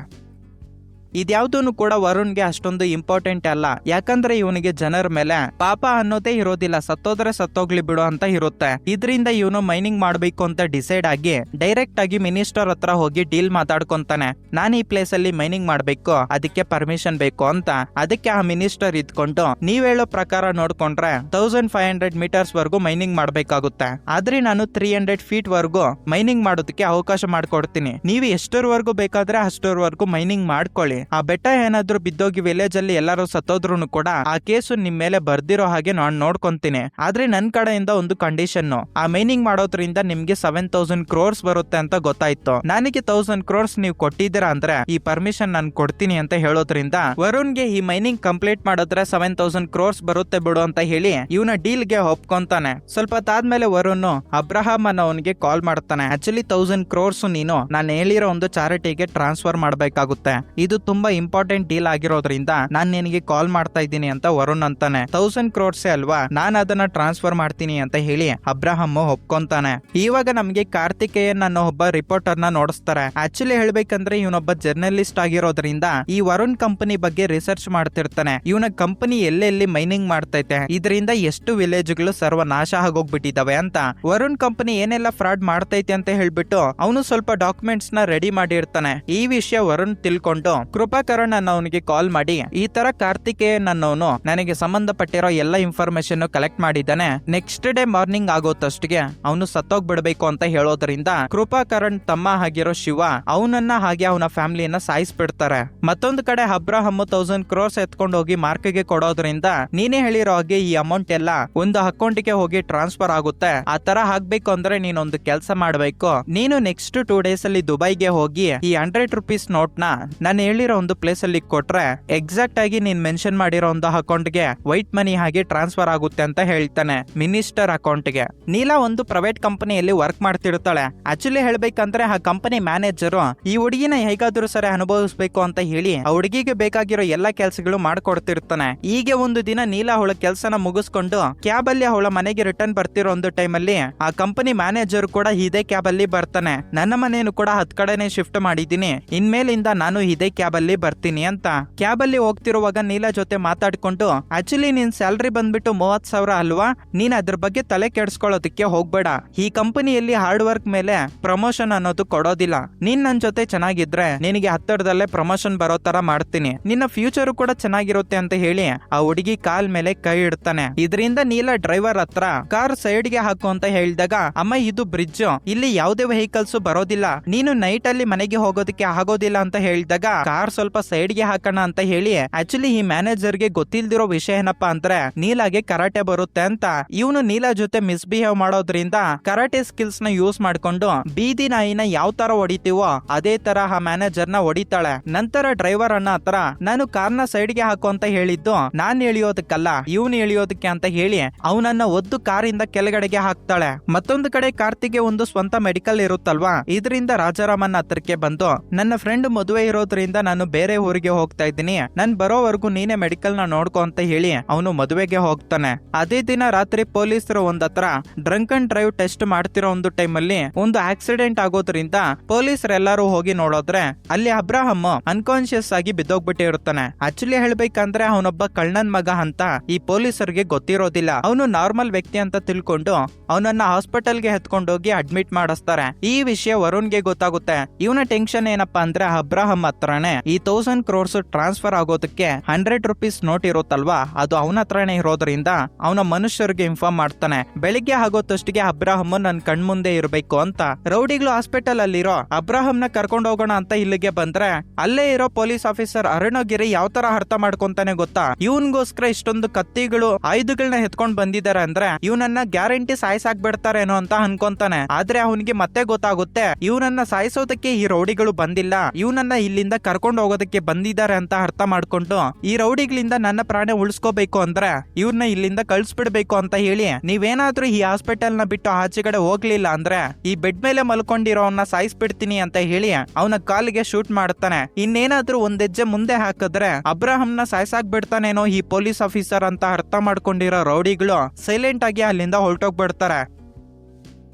ಇದ್ಯಾವ್ದೂ ಕೂಡ ವರುಣ್ಗೆ ಅಷ್ಟೊಂದು ಇಂಪಾರ್ಟೆಂಟ್ ಅಲ್ಲ, ಯಾಕಂದ್ರೆ ಇವನಿಗೆ ಜನರ ಮೇಲೆ ಪಾಪ ಅನ್ನೋದೇ ಇರೋದಿಲ್ಲ, ಸತ್ತೋದ್ರೆ ಸತ್ತೋಗ್ಲಿ ಬಿಡು ಅಂತ ಇರುತ್ತೆ. ಇದರಿಂದ ಇವನು ಮೈನಿಂಗ್ ಮಾಡ್ಬೇಕು ಅಂತ ಡಿಸೈಡ್ ಆಗಿ ಡೈರೆಕ್ಟ್ ಆಗಿ ಮಿನಿಸ್ಟರ್ ಹತ್ರ ಹೋಗಿ ಡೀಲ್ ಮಾತಾಡ್ಕೊಂತಾನೆ. ನಾನು ಈ ಪ್ಲೇಸ್ ಅಲ್ಲಿ ಮೈನಿಂಗ್ ಮಾಡ್ಬೇಕು, ಅದಕ್ಕೆ ಪರ್ಮಿಷನ್ ಬೇಕು ಅಂತ. ಅದಕ್ಕೆ ಆ ಮಿನಿಸ್ಟರ್ ಇದ್ಕೊಂಡು ನೀವ್ ಹೇಳೋ ಪ್ರಕಾರ ನೋಡ್ಕೊಂಡ್ರೆ 1500 meters ವರ್ಗೂ ಮೈನಿಂಗ್ ಮಾಡ್ಬೇಕಾಗುತ್ತೆ, ಆದ್ರೆ ನಾನು 300 feet ವರ್ಗೂ ಮೈನಿಂಗ್ ಮಾಡೋದಕ್ಕೆ ಅವಕಾಶ ಮಾಡ್ಕೊಡ್ತೀನಿ. ನೀವು ಎಷ್ಟರವರೆಗೂ ಬೇಕಾದ್ರೆ ಅಷ್ಟರವರೆಗೂ ಮೈನಿಂಗ್ ಮಾಡ್ಕೊಳ್ಳಿ. ಆ ಬೆಟ್ಟ ಏನಾದ್ರೂ ಬಿದ್ದೋಗಿ ವಿಲೇಜ್ ಅಲ್ಲಿ ಎಲ್ಲರೂ ಸತ್ತೋದ್ರು ಕೂಡ ಆ ಕೇಸು ನಿಮ್ ಮೇಲೆ ಬರ್ದಿರೋ ಹಾಗೆ ನಾನು ನೋಡ್ಕೊಂತೀನಿ. ಆದ್ರೆ ನನ್ ಕಡೆಯಿಂದ ಒಂದು ಕಂಡೀಷನ್, ಆ ಮೈನಿಂಗ್ ಮಾಡೋದ್ರಿಂದ ನಿಮ್ಗೆ 7,000 crores ಬರುತ್ತೆ ಅಂತ ಗೊತ್ತಾಯ್ತು. ನನಗೆ 1,000 crores ನೀವು ಕೊಟ್ಟಿದ್ದೀರಾ ಅಂದ್ರೆ ಈ ಪರ್ಮಿಷನ್ ನಾನು ಕೊಡ್ತೀನಿ ಅಂತ ಹೇಳೋದ್ರಿಂದ ವರುಣ್ಗೆ ಈ ಮೈನಿಂಗ್ ಕಂಪ್ಲೀಟ್ ಮಾಡಿದ್ರೆ 7,000 crores ಬರುತ್ತೆ ಬಿಡು ಅಂತ ಹೇಳಿ ಇವನ ಡೀಲ್ ಗೆ ಒಪ್ಕೊಂತಾನೆ. ಸ್ವಲ್ಪ ತಾದ್ಮೇಲೆ ವರುಣ್ ಅಬ್ರಹಾಂ ಅನ್ನೋನ್ಗೆ ಕಾಲ್ ಮಾಡ್ತಾನೆ. ಆಕ್ಚುಲಿ 1,000 crores ನೀನು ನಾನು ಹೇಳಿರೋ ಒಂದು ಚಾರಿಟಿಗೆ ಟ್ರಾನ್ಸ್ಫರ್ ಮಾಡ್ಬೇಕಾಗುತ್ತೆ, ಇದು ತುಂಬಾ ಇಂಪಾರ್ಟೆಂಟ್ ಡೀಲ್ ಆಗಿರೋದ್ರಿಂದ ನಾನ್ ನಿನಗೆ ಕಾಲ್ ಮಾಡ್ತಾ ಇದ್ದೀನಿ ಅಂತ ವರುಣ್ ಅಂತಾನೆ. 1,000 crores ಅಲ್ವಾ, ನಾನು ಅದನ್ನ ಟ್ರಾನ್ಸ್ಫರ್ ಮಾಡ್ತೀನಿ ಅಂತ ಹೇಳಿ ಅಬ್ರಹಾಂ ಒಪ್ಕೊಂತಾನೆ. ಇವಾಗ ನಮ್ಗೆ ಕಾರ್ತಿಕೇಯನ್ ಅನ್ನೋ ಒಬ್ಬ ರಿಪೋರ್ಟರ್ ನ ನೋಡಿಸ್ತಾರೆ. ಆಕ್ಚುಲಿ ಹೇಳ್ಬೇಕಂದ್ರೆ ಇವನೊಬ್ಬ ಜರ್ನಲಿಸ್ಟ್ ಆಗಿರೋದ್ರಿಂದ ಈ ವರುಣ್ ಕಂಪನಿ ಬಗ್ಗೆ ರಿಸರ್ಚ್ ಮಾಡ್ತಿರ್ತಾನೆ. ಇವನ ಕಂಪನಿ ಎಲ್ಲೆಲ್ಲಿ ಮೈನಿಂಗ್ ಮಾಡ್ತೈತೆ, ಇದರಿಂದ ಎಷ್ಟು ವಿಲೇಜ್ಗಳು ಸರ್ವನಾಶ ಆಗೋಗ್ಬಿಟ್ಟಿದಾವೆ ಅಂತ, ವರುಣ್ ಕಂಪನಿ ಏನೆಲ್ಲ ಫ್ರಾಡ್ ಮಾಡ್ತೈತೆ ಅಂತ ಹೇಳ್ಬಿಟ್ಟು ಅವನು ಸ್ವಲ್ಪ ಡಾಕ್ಯುಮೆಂಟ್ಸ್ ನ ರೆಡಿ ಮಾಡಿರ್ತಾನೆ. ಈ ವಿಷಯ ವರುಣ್ ತಿಳ್ಕೊಂಡು ಕೃಪಾಕರಣ್ ಅನ್ನೋನಿಗೆ ಕಾಲ್ ಮಾಡಿ ಈ ತರ ಕಾರ್ತಿಕೇಯನ್ ಅನ್ನೋನು ನನಗೆ ಸಂಬಂಧಪಟ್ಟಿರೋ ಎಲ್ಲ ಇನ್ಫಾರ್ಮೇಶನ್ ಕಲೆಕ್ಟ್ ಮಾಡಿದ್ದಾನೆ, ನೆಕ್ಸ್ಟ್ ಡೇ ಮಾರ್ನಿಂಗ್ ಆಗೋತಷ್ಟಿಗೆ ಅವನು ಸತ್ತೋಗ್ಬಿಡ್ಬೇಕು ಅಂತ ಹೇಳೋದ್ರಿಂದ ಕೃಪಾಕರಣ್ ತಮ್ಮ ಆಗಿರೋ ಶಿವ ಅವನನ್ನ ಹಾಗೆ ಅವನ ಫ್ಯಾಮಿಲಿಯನ್ನ ಸಾಯಿಸ್ಬಿಡ್ತಾರೆ. ಮತ್ತೊಂದು ಕಡೆ ಅಬ್ರಹಾಂ 1,000 crores ಎತ್ಕೊಂಡು ಹೋಗಿ ಮಾರ್ಕ್ಗೆ ಕೊಡೋದ್ರಿಂದ ನೀನೇ ಹೇಳಿರೋ ಹಾಗೆ ಈ ಅಮೌಂಟ್ ಎಲ್ಲ ಒಂದು ಅಕೌಂಟ್ಗೆ ಹೋಗಿ ಟ್ರಾನ್ಸ್ಫರ್ ಆಗುತ್ತೆ. ಆ ತರ ಆಗ್ಬೇಕು ಅಂದ್ರೆ ನೀನೊಂದು ಕೆಲಸ ಮಾಡ್ಬೇಕು, ನೀನು ನೆಕ್ಸ್ಟ್ 2 days ಅಲ್ಲಿ ದುಬೈಗೆ ಹೋಗಿ ಈ 100 rupees ನೋಟ್ ನ ನಾನು ಹೇಳಿರೋ ಒಂದು ಪ್ಲೇಸ್ ಅಲ್ಲಿ ಕೊಟ್ರೆ ಎಕ್ಸಾಕ್ಟ್ ಆಗಿ ನೀನ್ ಮೆನ್ಷನ್ ಮಾಡಿರೋ ಒಂದು ಅಕೌಂಟ್ ಗೆ ವೈಟ್ ಮನಿ ಹಾಗೆ ಟ್ರಾನ್ಸ್ಫರ್ ಆಗುತ್ತೆ ಅಂತ ಹೇಳ್ತಾನೆ ಮಿನಿಸ್ಟರ್ ಅಕೌಂಟ್ ಗೆ. ನೀಲಾ ಒಂದು ಪ್ರೈವೇಟ್ ಕಂಪನಿಯಲ್ಲಿ ವರ್ಕ್ ಮಾಡ್ತಿರ್ತಾಳೆ. ಆಕ್ಚುಲಿ ಹೇಳ್ಬೇಕಂದ್ರೆ ಆ ಕಂಪನಿ ಮ್ಯಾನೇಜರ್ ಈ ಹುಡುಗಿನ ಹೇಗಾದ್ರೂ ಸರಿ ಅನುಭವಿಸ್ಬೇಕು ಅಂತ ಹೇಳಿ ಆ ಹುಡುಗಿಗೆ ಬೇಕಾಗಿರೋ ಎಲ್ಲಾ ಕೆಲ್ಸಗಳು ಮಾಡ್ಕೊಡ್ತಿರ್ತಾನೆ. ಹೀಗೆ ಒಂದು ದಿನ ನೀಲಾ ಅವಳ ಕೆಲ್ಸನ ಮುಗಿಸ್ಕೊಂಡು ಕ್ಯಾಬ್ ಅಲ್ಲಿ ಅವಳ ಮನೆಗೆ ರಿಟರ್ನ್ ಬರ್ತಿರೋ ಒಂದು ಟೈಮ್ ಅಲ್ಲಿ ಆ ಕಂಪನಿ ಮ್ಯಾನೇಜರ್ ಕೂಡ ಇದೇ ಕ್ಯಾಬ್ ಅಲ್ಲಿ ಬರ್ತಾನೆ. ನನ್ನ ಮನೆಯನ್ನು ಕೂಡ 10 ಕಡೆನೆ ಶಿಫ್ಟ್ ಮಾಡಿದೀನಿ, ಇನ್ಮೇಲಿಂದ ನಾನು ಇದೇ ಕ್ಯಾಬ್ ಅಲ್ಲಿ ಬರ್ತೀನಿ ಅಂತ. ಕ್ಯಾಬ್ ಅಲ್ಲಿ ಹೋಗ್ತಿರುವಾಗ ನೀಲಾ ಜೊತೆ ಮಾತಾಡ್ಕೊಂಡು ಆಕ್ಚುಲಿ ನಿನ್ ಸ್ಯಾಲ್ರಿ ಬಂದ್ಬಿಟ್ಟು 30,000 ಅಲ್ವಾ, ನೀನ್ ಅದ್ರ ಬಗ್ಗೆ ತಲೆ ಕೆಡ್ಸ್ಕೊಳ್ಳೋದಕ್ಕೆ ಹೋಗ್ಬೇಡ, ಈ ಕಂಪನಿಯಲ್ಲಿ ಹಾರ್ಡ್ ವರ್ಕ್ ಮೇಲೆ ಪ್ರಮೋಷನ್ ಅನ್ನೋದು ಕೊಡೋದಿಲ್ಲ, ನೀನ್ ನನ್ ಜೊತೆ ಚೆನ್ನಾಗಿದ್ರೆ ನಿನಗೆ ಹತ್ತಿರದಲ್ಲೇ ಪ್ರಮೋಷನ್ ಬರೋ ತರ ಮಾಡ್ತೀನಿ, ನಿನ್ನ ಫ್ಯೂಚರ್ ಕೂಡ ಚೆನ್ನಾಗಿರುತ್ತೆ ಅಂತ ಹೇಳಿ ಆ ಹುಡುಗಿ ಕಾಲ್ ಮೇಲೆ ಕೈ ಇಡ್ತಾನೆ. ಇದರಿಂದ ನೀಲಾ ಡ್ರೈವರ್ ಹತ್ರ ಕಾರ್ ಸೈಡ್ ಗೆ ಹಾಕು ಅಂತ ಹೇಳಿದಾಗ ಅಮ್ಮ ಇದು ಬ್ರಿಡ್ಜ್, ಇಲ್ಲಿ ಯಾವುದೇ ವೆಹಿಕಲ್ಸ್ ಬರೋದಿಲ್ಲ, ನೀನು ನೈಟ್ ಅಲ್ಲಿ ಮನೆಗೆ ಹೋಗೋದಕ್ಕೆ ಆಗೋದಿಲ್ಲ ಅಂತ ಹೇಳಿದಾಗ ಕಾರ್ ಸ್ವಲ್ಪ ಸೈಡ್ ಗೆ ಹಾಕೋಣ ಅಂತ ಹೇಳಿ ಆಕ್ಚುಲಿ ಈ ಮ್ಯಾನೇಜರ್ ಗೆ ಗೊತ್ತಿಲ್ದಿರೋ ವಿಷಯ ಏನಪ್ಪಾ ಅಂದ್ರೆ ನೀಲಾಗೆ ಕರಾಟೆ ಬರುತ್ತೆ ಅಂತ. ಇವನು ನೀಲಾ ಜೊತೆ ಮಿಸ್ಬಿಹೇವ್ ಮಾಡೋದ್ರಿಂದ ಕರಾಟೆ ಸ್ಕಿಲ್ಸ್ ನ ಯೂಸ್ ಮಾಡ್ಕೊಂಡು ಬೀದಿ ನಾಯಿನ ಯಾವ ತರ ಹೊಡಿತೀವೋ ಅದೇ ತರ ಆ ಮ್ಯಾನೇಜರ್ ನ ಹೊಡಿತಾಳೆ. ನಂತರ ಡ್ರೈವರ್ ಅಣ್ಣ ಹತ್ರ ನಾನು ಕಾರ್ನ ಸೈಡ್ ಗೆ ಹಾಕು ಅಂತ ಹೇಳಿದ್ದು ನಾನ್ ಎಳಿಯೋದಕ್ಕಲ್ಲ ಇವನು ಎಳಿಯೋದಕ್ಕೆ ಅಂತ ಹೇಳಿ ಅವನನ್ನ ಒದ್ದು ಕಾರಿಂದ ಕೆಳಗಡೆಗೆ ಹಾಕ್ತಾಳೆ. ಮತ್ತೊಂದು ಕಡೆ ಕಾರ್ತಿಗೆ ಒಂದು ಸ್ವಂತ ಮೆಡಿಕಲ್ ಇರುತ್ತಲ್ವಾ, ಇದರಿಂದ ರಾಜಾರಾಮನ್ ಹತ್ರಕ್ಕೆ ಬಂದು ನನ್ನ ಫ್ರೆಂಡ್ ಮದುವೆ ಇರೋದ್ರಿಂದ ನಾನು ಬೇರೆ ಊರಿಗೆ ಹೋಗ್ತಾ ಇದ್ದೀನಿ, ನನ್ ಬರೋವರೆಗೂ ನೀನೇ ಮೆಡಿಕಲ್ ನ ನೋಡ್ಕೊ ಅಂತ ಹೇಳಿ ಅವನು ಮದುವೆಗೆ ಹೋಗ್ತಾನೆ. ಅದೇ ದಿನ ರಾತ್ರಿ ಪೊಲೀಸರು ಒಂದತ್ರ ಡ್ರಂಕ್ ಅಂಡ್ ಡ್ರೈವ್ ಟೆಸ್ಟ್ ಮಾಡ್ತಿರೋ ಒಂದು ಟೈಮ್ ಅಲ್ಲಿ ಒಂದು ಆಕ್ಸಿಡೆಂಟ್ ಆಗೋದ್ರಿಂದ ಪೊಲೀಸರೆಲ್ಲರೂ ಹೋಗಿ ನೋಡೋದ್ರೆ ಅಲ್ಲಿ ಅಬ್ರಹಾಂ ಅನ್ಕಾನ್ಶಿಯಸ್ ಆಗಿ ಬಿದ್ದೋಗ್ಬಿಟ್ಟಿರ್ತಾನೆ. ಆಕ್ಚುಲಿ ಹೇಳ್ಬೇಕಂದ್ರೆ ಅವನೊಬ್ಬ ಕಳ್ಳನ್ ಮಗ ಅಂತ ಈ ಪೊಲೀಸರಿಗೆ ಗೊತ್ತಿರೋದಿಲ್ಲ. ಅವನು ನಾರ್ಮಲ್ ವ್ಯಕ್ತಿ ಅಂತ ತಿಳ್ಕೊಂಡು ಅವನನ್ನ ಹಾಸ್ಪಿಟಲ್ಗೆ ಎತ್ಕೊಂಡೋಗಿ ಅಡ್ಮಿಟ್ ಮಾಡಿಸ್ತಾರೆ. ಈ ವಿಷಯ ವರುಣ್ಗೆ ಗೊತ್ತಾಗುತ್ತೆ. ಇವನ ಟೆನ್ಷನ್ ಏನಪ್ಪಾ ಅಂದ್ರೆ ಅಬ್ರಹಾಂ ಹತ್ರನೇ ಈ 1,000 crores ಟ್ರಾನ್ಸ್ಫರ್ ಆಗೋದಕ್ಕೆ 100 rupees ನೋಟ್ ಇರುತ್ತಲ್ವಾ, ಅದು ಅವನ ಹತ್ರನೇ ಇರೋದ್ರಿಂದ ಅವನ ಮನುಷ್ಯರಿಗೆ ಇನ್ಫಾರ್ಮ್ ಮಾಡ್ತಾನೆ. ಬೆಳಿಗ್ಗೆ ಆಗೋತಷ್ಟಿಗೆ ಅಬ್ರಹಾಂ ನನ್ ಕಣ್ಮುಂದೆ ಇರಬೇಕು ಅಂತ. ರೌಡಿಗಳು ಹಾಸ್ಪಿಟಲ್ ಅಲ್ಲಿರೋ ಅಬ್ರಹಾಂನ ಕರ್ಕೊಂಡು ಹೋಗೋಣ ಅಂತ ಇಲ್ಲಿಗೆ ಬಂದ್ರೆ ಅಲ್ಲೇ ಇರೋ ಪೊಲೀಸ್ ಆಫೀಸರ್ ಅರುಣಗಿರಿ ಯಾವ ತರ ಅರ್ಥ ಮಾಡ್ಕೊಂತಾನೆ ಗೊತ್ತಾ, ಇವನ್ಗೋಸ್ಕರ ಇಷ್ಟೊಂದು ಕತ್ತಿಗಳು ಆಯುಧಗಳನ್ನ ಎತ್ಕೊಂಡ್ ಬಂದಿದ್ದಾರೆ ಅಂದ್ರೆ ಇವನನ್ನ ಗ್ಯಾರಂಟಿ ಸಾಯಿಸಾಕ್ಬಿಡ್ತಾರೇನೋ ಅಂತ ಅನ್ಕೊಂತಾನೆ. ಆದ್ರೆ ಅವನಿಗೆ ಮತ್ತೆ ಗೊತ್ತಾಗುತ್ತೆ ಇವನನ್ನ ಸಾಯಿಸೋದಕ್ಕೆ ಈ ರೌಡಿಗಳು ಬಂದಿಲ್ಲ, ಇವನನ್ನ ಇಲ್ಲಿಂದ ಕರ್ಕೊಂಡು ಕರ್ಕೊಂಡು ಹೋಗೋದಕ್ಕೆ ಬಂದಿದ್ದಾರೆ ಅಂತ ಅರ್ಥ ಮಾಡ್ಕೊಂಡು ಈ ರೌಡಿಗಳಿಂದ ನನ್ನ ಪ್ರಾಣ ಉಳಿಸ್ಕೋಬೇಕು ಅಂದ್ರೆ ಇವ್ರನ್ನ ಇಲ್ಲಿಂದ ಕಳ್ಸ್ಬಿಡ್ಬೇಕು ಅಂತ ಹೇಳಿ ನೀವೇನಾದ್ರೂ ಈ ಹಾಸ್ಪಿಟಲ್ ನ ಬಿಟ್ಟು ಆಚೆಗಡೆ ಹೋಗ್ಲಿಲ್ಲ ಅಂದ್ರೆ ಈ ಬೆಡ್ ಮೇಲೆ ಮಲ್ಕೊಂಡಿರೋವನ್ನ ಸಾಯಿಸ್ಬಿಡ್ತೀನಿ ಅಂತ ಹೇಳಿ ಅವನ ಕಾಲಿಗೆ ಶೂಟ್ ಮಾಡ್ತಾನೆ. ಇನ್ನೇನಾದ್ರೂ ಒಂದ್ ಹೆಜ್ಜೆ ಮುಂದೆ ಹಾಕಿದ್ರೆ ಅಬ್ರಾಹಂನ ಸಾಯ್ಸಾಕ್ ಬಿಡ್ತಾನೇನೋ ಈ ಪೊಲೀಸ್ ಆಫೀಸರ್ ಅಂತ ಅರ್ಥ ಮಾಡ್ಕೊಂಡಿರೋ ರೌಡಿಗಳು ಸೈಲೆಂಟ್ ಆಗಿ ಅಲ್ಲಿಂದ ಹೊರಟೋಗ್ಬಿಡ್ತಾರೆ.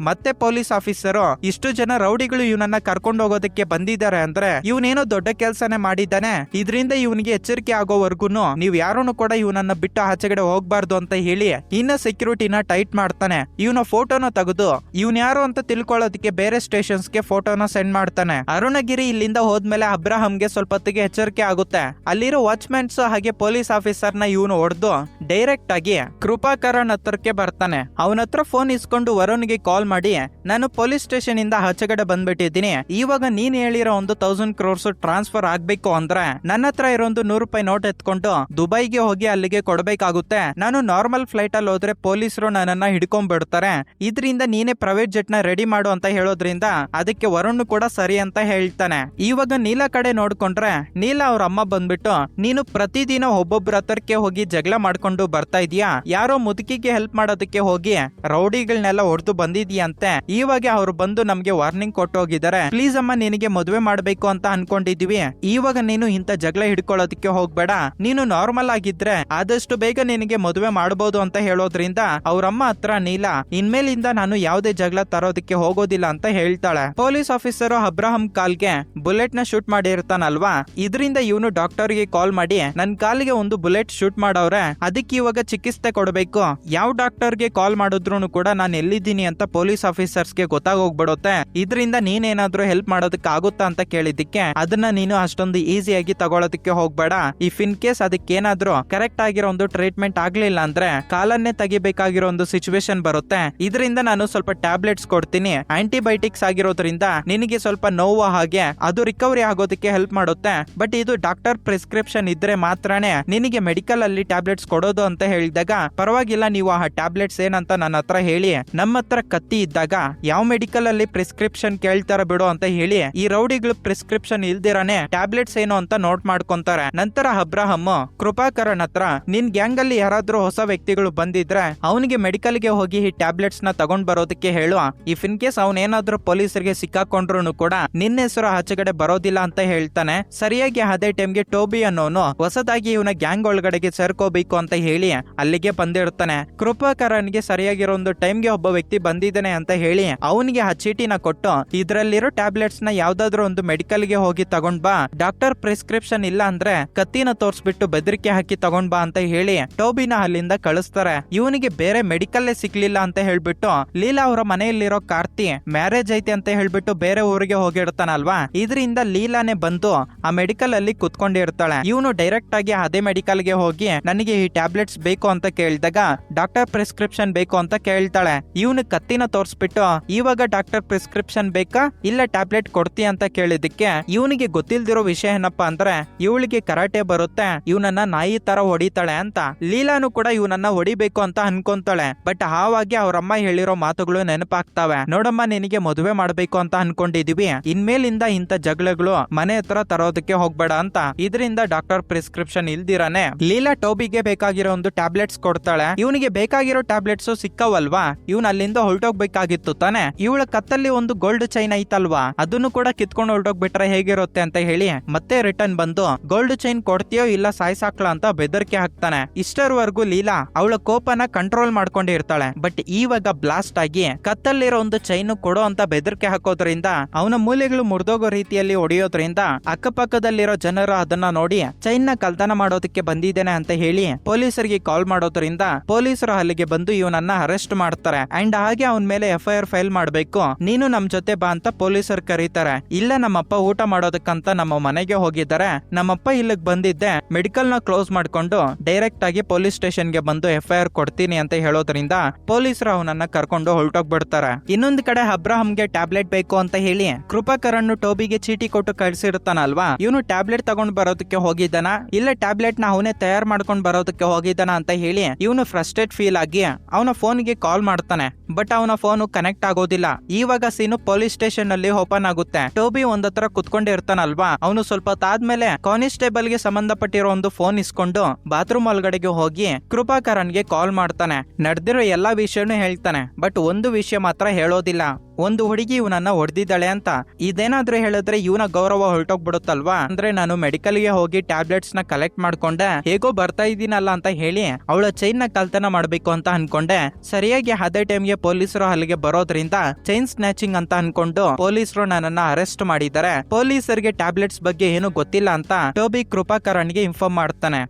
ಮತ್ತೆ ಪೊಲೀಸ್ ಆಫೀಸರು ಇಷ್ಟು ಜನ ರೌಡಿಗಳು ಇವನನ್ನ ಕರ್ಕೊಂಡು ಹೋಗೋದಕ್ಕೆ ಬಂದಿದ್ದಾರೆ ಅಂದ್ರೆ ಇವನೇನೋ ದೊಡ್ಡ ಕೆಲ್ಸನೇ ಮಾಡಿದ್ದಾನೆ, ಇದರಿಂದ ಇವನಿಗೆ ಎಚ್ಚರಿಕೆ ಆಗೋವರ್ಗುನು ನೀವ್ ಯಾರನ್ನು ಕೂಡ ಇವನನ್ನ ಬಿಟ್ಟು ಆಚೆಗಡೆ ಹೋಗ್ಬಾರ್ದು ಅಂತ ಹೇಳಿ ಇನ್ನ ಸೆಕ್ಯೂರಿಟಿನ ಟೈಟ್ ಮಾಡ್ತಾನೆ. ಇವನ ಫೋಟೋನ ತೆಗೆದು ಇವನ್ ಯಾರು ಅಂತ ತಿಳ್ಕೊಳ್ಳೋದಕ್ಕೆ ಬೇರೆ ಸ್ಟೇಷನ್ಸ್ಗೆ ಫೋಟೋನ ಸೆಂಡ್ ಮಾಡ್ತಾನೆ. ಅರುಣಗಿರಿ ಇಲ್ಲಿಂದ ಹೋದ್ಮೇಲೆ ಅಬ್ರಾಹಂಗೆ ಸ್ವಲ್ಪ ಹೊತ್ತಿಗೆ ಎಚ್ಚರಿಕೆ ಆಗುತ್ತೆ. ಅಲ್ಲಿರೋ ವಾಚ್ಮ್ಯಾನ್ಸ್ ಹಾಗೆ ಪೊಲೀಸ್ ಆಫೀಸರ್ ನ ಇವನು ಹೊಡೆದು ಡೈರೆಕ್ಟ್ ಆಗಿ ಕೃಪಾಕರನ್ ಹತ್ರಕ್ಕೆ ಬರ್ತಾನೆ. ಅವನ ಹತ್ರ ಫೋನ್ ಇಸ್ಕೊಂಡು ವರುಣ್ಗೆ ಕಾಲ್ ಮಾಡಿ ನಾನು ಪೊಲೀಸ್ ಸ್ಟೇಷನ್ ಇಂದ ಆಚೆಗಡೆ ಬಂದ್ಬಿಟ್ಟಿದ್ದೀನಿ, ಇವಾಗ ನೀನ್ ಹೇಳಿರೋ ಒಂದು 1000 crores ಟ್ರಾನ್ಸ್ಫರ್ ಆಗ್ಬೇಕು ಅಂದ್ರೆ ನನ್ನ ಹತ್ರ ಇರೋ ಒಂದು 100 ರೂಪಾಯಿ ನೋಟ್ ಎತ್ಕೊಂಡು ದುಬೈಗೆ ಹೋಗಿ ಅಲ್ಲಿಗೆ ಕೊಡ್ಬೇಕಾಗುತ್ತೆ. ನಾನು ನಾರ್ಮಲ್ ಫ್ಲೈಟ್ ಅಲ್ಲಿ ಹೋದ್ರೆ ಪೊಲೀಸರು ನನ್ನನ್ನ ಹಿಡ್ಕೊಂಡ್ ಬಿಡ್ತಾರೆ, ಇದರಿಂದ ನೀನೇ ಪ್ರೈವೇಟ್ ಜೆಟ್ ನ ರೆಡಿ ಮಾಡು ಅಂತ ಹೇಳೋದ್ರಿಂದ ಅದಕ್ಕೆ ವರುಣ್ ಕೂಡ ಸರಿ ಅಂತ ಹೇಳ್ತಾನೆ. ಇವಾಗ ನೀಲಾ ಕಡೆ ನೋಡ್ಕೊಂಡ್ರೆ ನೀಲಾ ಅವ್ರ ಅಮ್ಮ ಬಂದ್ಬಿಟ್ಟು ನೀನು ಪ್ರತಿದಿನ ಒಬ್ಬೊಬ್ರ ಹತ್ರಕ್ಕೆ ಹೋಗಿ ಜಗಳ ಮಾಡ್ಕೊಂಡು ಬರ್ತಾ ಇದೀಯಾ, ಯಾರೋ ಮುದುಕಿಗೆ ಹೆಲ್ಪ್ ಮಾಡೋದಕ್ಕೆ ಹೋಗಿ ರೌಡಿಗಳನ್ನೆಲ್ಲ ಹೊಡೆದು ಬಂದಿದ್ಯಾ ಅಂತೆ, ಇವಾಗ ಅವ್ರು ಬಂದು ನಮ್ಗೆ ವಾರ್ನಿಂಗ್ ಕೊಟ್ಟು ಹೋಗಿದ್ದಾರೆ, ಪ್ಲೀಸ್ ಅಮ್ಮ ನಿನಗೆ ಮದುವೆ ಮಾಡ್ಬೇಕು ಅಂತ ಅನ್ಕೊಂಡಿದೀವಿ, ಇವಾಗ ನೀನು ಇಂತ ಜಗಳ ಹಿಡ್ಕೊಳ್ಳೋದಕ್ಕೆ ಹೋಗ್ಬೇಡ, ನೀನು ನಾರ್ಮಲ್ ಆಗಿದ್ರೆ ಆದಷ್ಟು ಬೇಗ ನಿನಗೆ ಮದುವೆ ಮಾಡಬಹುದು ಅಂತ ಹೇಳೋದ್ರಿಂದ ಅವ್ರಮ್ಮ ಹತ್ರ ನೀಲಾ ಇನ್ಮೇಲಿಂದ ನಾನು ಯಾವುದೇ ಜಗಳ ತರೋದಕ್ಕೆ ಹೋಗೋದಿಲ್ಲ ಅಂತ ಹೇಳ್ತಾಳೆ. ಪೊಲೀಸ್ ಆಫೀಸರ್ ಅಬ್ರಾಹಂ ಕಾಲ್ಗೆ ಬುಲೆಟ್ ನ ಶೂಟ್ ಮಾಡಿರ್ತಾನಲ್ವಾ, ಇದರಿಂದ ಇವನು ಡಾಕ್ಟರ್ ಗೆ ಕಾಲ್ ಮಾಡಿ ನನ್ ಕಾಲಿಗೆ ಒಂದು ಬುಲೆಟ್ ಶೂಟ್ ಮಾಡವ್ರೆ, ಅದಕ್ಕೆ ಇವಾಗ ಚಿಕಿತ್ಸೆ ಕೊಡಬೇಕು, ಯಾವ ಡಾಕ್ಟರ್ ಗೆ ಕಾಲ್ ಮಾಡಿದ್ರು ಕೂಡ ನಾನು ಎಲ್ಲಿದ್ದೀನಿ ಅಂತ ಪೊಲೀಸ್ ಆಫೀಸರ್ಸ್ಗೆ ಗೊತ್ತಾಗೋಗ್ಬಿಡುತ್ತೆ, ಇದರಿಂದ ನೀನೇನಾದ್ರೂ ಹೆಲ್ಪ್ ಮಾಡೋದಕ್ಕೆ ಆಗುತ್ತಾ ಅಂತ ಕೇಳಿದ್ದಕ್ಕೆ ಅದನ್ನ ನೀನು ಅಷ್ಟೊಂದು ಈಸಿಯಾಗಿ ತಗೊಳೋದಕ್ಕೆ ಹೋಗ್ಬೇಡ, ಇಫ್ ಇನ್ ಕೇಸ್ ಅದಕ್ಕೇನಾದ್ರೂ ಕರೆಕ್ಟ್ ಆಗಿರೋ ಒಂದು ಟ್ರೀಟ್ಮೆಂಟ್ ಆಗ್ಲಿಲ್ಲ ಅಂದ್ರೆ ಕಾಲನ್ನೇ ತೆಗಿಬೇಕಾಗಿರೋ ಒಂದು ಸಿಚುವೇಶನ್ ಬರುತ್ತೆ, ಇದರಿಂದ ನಾನು ಸ್ವಲ್ಪ ಟ್ಯಾಬ್ಲೆಟ್ಸ್ ಕೊಡ್ತೀನಿ, ಆಂಟಿಬಯೋಟಿಕ್ಸ್ ಆಗಿರೋದ್ರಿಂದ ನಿನಗೆ ಸ್ವಲ್ಪ ನೋವು ಹಾಗೆ ಅದು ರಿಕವರಿ ಆಗೋದಕ್ಕೆ ಹೆಲ್ಪ್ ಮಾಡುತ್ತೆ, ಬಟ್ ಇದು ಡಾಕ್ಟರ್ ಪ್ರಿಸ್ಕ್ರಿಪ್ಷನ್ ಇದ್ರೆ ಮಾತ್ರನೇ ನಿನಗೆ ಮೆಡಿಕಲ್ ಅಲ್ಲಿ ಟ್ಯಾಬ್ಲೆಟ್ಸ್ ಕೊಡೋದು ಅಂತ ಹೇಳಿದಾಗ ಪರವಾಗಿಲ್ಲ ನೀವು ಆ ಟ್ಯಾಬ್ಲೆಟ್ಸ್ ಏನಂತ ನನ್ನ ಹತ್ರ ಹೇಳಿ, ನಮ್ಮ ಹತ್ರ ಕತ್ತಿ ಇದ್ದಾಗ ಯಾವ ಮೆಡಿಕಲ್ ಅಲ್ಲಿ ಪ್ರಿಸ್ಕ್ರಿಪ್ಷನ್ ಕೇಳ್ತಾರ ಬಿಡು ಅಂತ ಹೇಳಿ ಈ ರೌಡಿಗಳು ಪ್ರಿಸ್ಕ್ರಿಪ್ಷನ್ ಇಲ್ದಿರಾನೆ ಟ್ಯಾಬ್ಲೆಟ್ಸ್ ಏನು ಅಂತ ನೋಟ್ ಮಾಡ್ಕೊಂತಾರೆ. ನಂತರ ಅಬ್ರಾಹಂ ಕೃಪಾಕರನ್ ಹತ್ರ ನಿನ್ ಗ್ಯಾಂಗ್ ಅಲ್ಲಿ ಯಾರಾದ್ರೂ ಹೊಸ ವ್ಯಕ್ತಿಗಳು ಬಂದಿದ್ರೆ ಅವನಿಗೆ ಮೆಡಿಕಲ್ ಗೆ ಹೋಗಿ ಈ ಟ್ಯಾಬ್ಲೆಟ್ಸ್ ನ ತಗೊಂಡ್ ಬರೋದಕ್ಕೆ ಹೇಳು, ಇಫ್ ಇನ್ ಕೇಸ್ ಅವನೇನಾದ್ರೂ ಪೊಲೀಸರಿಗೆ ಸಿಕ್ಕಾಕೊಂಡ್ರು ಕೂಡ ನಿನ್ನ ಹೆಸರು ಆಚೆಗಡೆ ಬರೋದಿಲ್ಲ ಅಂತ ಹೇಳ್ತಾನೆ. ಸರಿಯಾಗಿ ಅದೇ ಟೈಮ್ಗೆ ಟೋಬಿ ಅನ್ನೋನು ಹೊಸದಾಗಿ ಇವನ ಗ್ಯಾಂಗ್ ಒಳಗಡೆಗೆ ಸೇರ್ಕೋಬೇಕು ಅಂತ ಹೇಳಿ ಅಲ್ಲಿಗೆ ಬಂದಿರ್ತಾನೆ. ಕೃಪಾಕರನ್ಗೆ ಸರಿಯಾಗಿರೋ ಒಂದು ಟೈಮ್ಗೆ ಒಬ್ಬ ವ್ಯಕ್ತಿ ಬಂದಿದ್ದಾನೆ ಅಂತ ಹೇಳಿ ಅವನಿಗೆ ಆ ಚೀಟಿನ ಕೊಟ್ಟು ಇದ್ರಲ್ಲಿರೋ ಟ್ಯಾಬ್ಲೆಟ್ಸ್ ನ ಯಾವ್ದಾದ್ರು ಒಂದು ಮೆಡಿಕಲ್ ಗೆ ಹೋಗಿ ತಗೊಂಡ್ ಬಾ, ಡಾಕ್ಟರ್ ಪ್ರಿಸ್ಕ್ರಿಪ್ಷನ್ ಇಲ್ಲ ಅಂದ್ರೆ ಕತ್ತಿನ ತೋರ್ಸ್ಬಿಟ್ಟು ಬೆದರಿಕೆ ಹಾಕಿ ತಗೊಂಡ್ ಬಾ ಅಂತ ಹೇಳಿ ಟೋಬಿನ ಅಲ್ಲಿಂದ ಕಳಿಸ್ತಾರೆ. ಇವನಿಗೆ ಬೇರೆ ಮೆಡಿಕಲ್ ಸಿಕ್ಲಿಲ್ಲ ಅಂತ ಹೇಳ್ಬಿಟ್ಟು ಲೀಲಾ ಅವರ ಮನೆಯಲ್ಲಿರೋ ಕಾರ್ತಿ ಮ್ಯಾರೇಜ್ ಐತೆ ಅಂತ ಹೇಳ್ಬಿಟ್ಟು ಬೇರೆ ಊರಿಗೆ ಹೋಗಿರ್ತಾನಲ್ವಾ, ಇದರಿಂದ ಲೀಲಾನೇ ಬಂದು ಆ ಮೆಡಿಕಲ್ ಅಲ್ಲಿ ಕುತ್ಕೊಂಡಿರ್ತಾಳೆ. ಇವನು ಡೈರೆಕ್ಟ್ ಆಗಿ ಅದೇ ಮೆಡಿಕಲ್ ಗೆ ಹೋಗಿ ನನಗೆ ಈ ಟ್ಯಾಬ್ಲೆಟ್ಸ್ ಬೇಕು ಅಂತ ಕೇಳಿದಾಗ ಡಾಕ್ಟರ್ ಪ್ರಿಸ್ಕ್ರಿಪ್ಷನ್ ಬೇಕು ಅಂತ ಕೇಳ್ತಾಳೆ. ಇವನು ಕತ್ತಿನ ತೋರ್ಸ್ಬಿಟ್ಟು ಇವಾಗ ಡಾಕ್ಟರ್ ಪ್ರಿಸ್ಕ್ರಿಪ್ಷನ್ ಬೇಕಾ ಇಲ್ಲ ಟ್ಯಾಬ್ಲೆಟ್ ಕೊಡ್ತೀಯ ಅಂತ ಕೇಳಿದಕ್ಕೆ ಇವನಿಗೆ ಗೊತ್ತಿಲ್ದಿರೋ ವಿಷಯ ಏನಪ್ಪಾ ಅಂದ್ರೆ ಇವಳಿಗೆ ಕರಾಟೆ ಬರುತ್ತೆ, ಇವನನ್ನ ನಾಯಿ ತರ ಹೊಡಿತಾಳೆ ಅಂತ. ಲೀಲಾನು ಕೂಡ ಇವನನ್ನ ಹೊಡಿಬೇಕು ಅಂತ ಅನ್ಕೊಂತಾಳೆ, ಬಟ್ ಆವಾಗಿ ಅವ್ರಮ್ಮ ಹೇಳಿರೋ ಮಾತುಗಳು ನೆನಪಾಗ್ತಾವೆ. ನೋಡಮ್ಮ ನಿನಗೆ ಮದುವೆ ಮಾಡ್ಬೇಕು ಅಂತ ಅನ್ಕೊಂಡಿದೀವಿ, ಇನ್ಮೇಲಿಂದ ಇಂತ ಜಗಳಗಳು ಮನೆ ಹತ್ರ ತರೋದಕ್ಕೆ ಹೋಗ್ಬೇಡ ಅಂತ. ಇದರಿಂದ ಡಾಕ್ಟರ್ ಪ್ರಿಸ್ಕ್ರಿಪ್ಷನ್ ಇಲ್ದಿರಾನೆ ಲೀಲಾ ಟೋಬಿಗೆ ಬೇಕಾಗಿರೋ ಒಂದು ಟ್ಯಾಬ್ಲೆಟ್ಸ್ ಕೊಡ್ತಾಳೆ. ಇವನಿಗೆ ಬೇಕಾಗಿರೋ ಟ್ಯಾಬ್ಲೆಟ್ಸ್ ಸಿಕ್ಕವಲ್ವಾ, ಇವನ್ ಅಲ್ಲಿಂದ ಹೊರಟೋಗ್ಬೇಕಾಗಿತ್ತು ತಾನೆ. ಇವಳ ಕತ್ತಲ್ಲಿ ಒಂದು ಗೋಲ್ಡ್ ಚೈನ್ ಐತಲ್ವಾ, ಅದನ್ನು ಕೂಡ ಕಿತ್ಕೊಂಡು ಹೊರಟೋಗ್ಬಿಟ್ರೆ ಹೇಗಿರುತ್ತೆ ಅಂತ ಹೇಳಿ ಮತ್ತೆ ರಿಟರ್ನ್ ಬಂದು ಗೋಲ್ಡ್ ಚೈನ್ ಕೊಡ್ತೀಯೋ ಇಲ್ಲ ಸಾಯ್ಸಾಕ್ಲ ಅಂತ ಬೆದರಿಕೆ ಹಾಕ್ತಾನೆ. ಇಷ್ಟರವರೆಗೂ ಲೀಲಾ ಅವಳ ಕೋಪನ ಕಂಟ್ರೋಲ್ ಮಾಡ್ಕೊಂಡಿರ್ತಾಳೆ, ಬಟ್ ಇವಾಗ ಬ್ಲಾಸ್ಟ್ ಆಗಿ ಕತ್ತಲ್ಲಿರೋ ಒಂದು ಚೈನ್ ಕೊಡೋ ಅಂತ ಬೆದರಿಕೆ ಹಾಕೋದ್ರಿಂದ ಅವನ ಮೂಲೆಗಳು ಮುರಿದೋಗೋ ರೀತಿಯಲ್ಲಿ ಹೊಡೆಯೋದ್ರಿಂದ ಅಕ್ಕಪಕ್ಕದಲ್ಲಿರೋ ಜನರು ಅದನ್ನ ನೋಡಿ ಚೈನ್ ನ ಕಳ್ತನ ಮಾಡೋದಕ್ಕೆ ಬಂದಿದ್ದೇನೆ ಅಂತ ಹೇಳಿ ಪೊಲೀಸರಿಗೆ ಕಾಲ್ ಮಾಡೋದ್ರಿಂದ ಪೊಲೀಸರು ಅಲ್ಲಿಗೆ ಬಂದು ಇವನನ್ನ ಅರೆಸ್ಟ್ ಮಾಡ್ತಾರೆ. ಅಂಡ್ ಹಾಗೆ ಅವನ ಮೇಲೆ FIR ಫೈಲ್ ಮಾಡ್ಬೇಕು, ನೀನು ನಮ್ ಜೊತೆ ಬಾ ಅಂತ ಪೊಲೀಸರು ಕರೀತಾರೆ. ಇಲ್ಲ ನಮ್ಮಪ್ಪ ಊಟ ಮಾಡೋದಕ್ಕಂತ ನಮ್ಮ ಮನೆಗೆ ಹೋಗಿದ್ದಾರೆ, ನಮ್ಮಪ್ಪ ಇಲ್ಲಿಗೆ ಬಂದಿದ್ದೆ ಮೆಡಿಕಲ್ ನ ಕ್ಲೋಸ್ ಮಾಡ್ಕೊಂಡು ಡೈರೆಕ್ಟ್ ಆಗಿ ಪೊಲೀಸ್ ಸ್ಟೇಷನ್ ಗೆ ಬಂದು FIR ಕೊಡ್ತೀನಿ ಅಂತ ಹೇಳೋದ್ರಿಂದ ಪೊಲೀಸರು ಅವನನ್ನ ಕರ್ಕೊಂಡು ಹೊರಟೋಗ್ಬಿಡ್ತಾರೆ. ಇನ್ನೊಂದ್ ಕಡೆ ಅಬ್ರಾಹಂಗೆ ಟ್ಯಾಬ್ಲೆಟ್ ಬೇಕು ಅಂತ ಹೇಳಿ ಕೃಪಾಕರನ್ ಟೋಬಿಗೆ ಚೀಟಿ ಕೊಟ್ಟು ಕಳ್ಸಿರ್ತಾನಲ್ವಾ, ಇವನು ಟ್ಯಾಬ್ಲೆಟ್ ತಗೊಂಡ್ ಬರೋದಕ್ಕೆ ಹೋಗಿದ್ದಾನ ಇಲ್ಲ ಟ್ಯಾಬ್ಲೆಟ್ ನ ಅವನೇ ತಯಾರು ಮಾಡ್ಕೊಂಡ್ ಬರೋದಕ್ಕೆ ಹೋಗಿದ್ದಾನ ಅಂತ ಹೇಳಿ ಇವನು ಫ್ರಸ್ಟ್ರೇಟ್ ಫೀಲ್ ಆಗಿ ಅವನ ಫೋನ್ ಗೆ ಕಾಲ್ ಮಾಡ್ತಾನೆ. ಬಟ್ ಅವನ ಫೋನು ಕನೆಕ್ಟ್ ಆಗೋದಿಲ್ಲ. ಇವಾಗ ಸೀನು ಪೊಲೀಸ್ ಸ್ಟೇಷನ್ ಅಲ್ಲಿ ಓಪನ್ ಆಗುತ್ತೆ. ಟೋಬಿ ಒಂದತ್ರ ಕುತ್ಕೊಂಡಿರ್ತಾನಲ್ವಾ, ಅವನು ಸ್ವಲ್ಪ ಹೊತ್ತಾದ್ಮೇಲೆ ಕಾನಿಸ್ಟೇಬಲ್ ಗೆ ಸಂಬಂಧಪಟ್ಟಿರೋ ಒಂದು ಫೋನ್ ಇಸ್ಕೊಂಡು ಬಾತ್ರೂಮ್ ಒಳಗಡೆಗೆ ಹೋಗಿ ಕೃಪಾಕರನ್ಗೆ ಕಾಲ್ ಮಾಡ್ತಾನೆ. ನಡೆದಿರೋ ಎಲ್ಲಾ ವಿಷಯನೂ ಹೇಳ್ತಾನೆ. ಬಟ್ ಒಂದು ವಿಷಯ ಮಾತ್ರ ಹೇಳೋದಿಲ್ಲ. ಒಂದು ಹುಡುಗಿ ಇವನನ್ನ ಹೊಡೆದಿದ್ದಾಳೆ ಅಂತ. ಇದೇನಾದ್ರೂ ಹೇಳಿದ್ರೆ ಇವನ ಗೌರವ ಹೊರಟೋಗ್ಬಿಡುತ್ತಲ್ವಾ. ಅಂದ್ರೆ ನಾನು ಮೆಡಿಕಲ್ ಗೆ ಹೋಗಿ ಟ್ಯಾಬ್ಲೆಟ್ಸ್ ನ ಕಲೆಕ್ಟ್ ಮಾಡ್ಕೊಂಡೆ, ಹೇಗೋ ಬರ್ತಾ ಇದೀನಲ್ಲ ಅಂತ ಹೇಳಿ ಅವಳ ಚೈನ್ ನ ಕಳ್ತನ ಮಾಡ್ಬೇಕು ಅಂತ ಅನ್ಕೊಂಡೆ. ಸರಿಯಾಗಿ ಅದೇ ಟೈಮ್ಗೆ ಪೊಲೀಸರು ಅಲ್ಲಿಗೆ ಬರೋದ್ರಿಂದ ಚೈನ್ ಸ್ನ್ಯಾಚಿಂಗ್ ಅಂತ ಅನ್ಕೊಂಡು ಪೊಲೀಸರು ನನ್ನನ್ನ ಅರೆಸ್ಟ್ ಮಾಡಿದ್ದಾರೆ. ಪೊಲೀಸರಿಗೆ ಟ್ಯಾಬ್ಲೆಟ್ಸ್ ಬಗ್ಗೆ ಏನು ಗೊತ್ತಿಲ್ಲ ಅಂತ ಟೋಬಿ ಕೃಪಾಕರನ್ಗೆ ಇನ್ಫಾರ್ಮ್ ಮಾಡ್ತಾನೆ.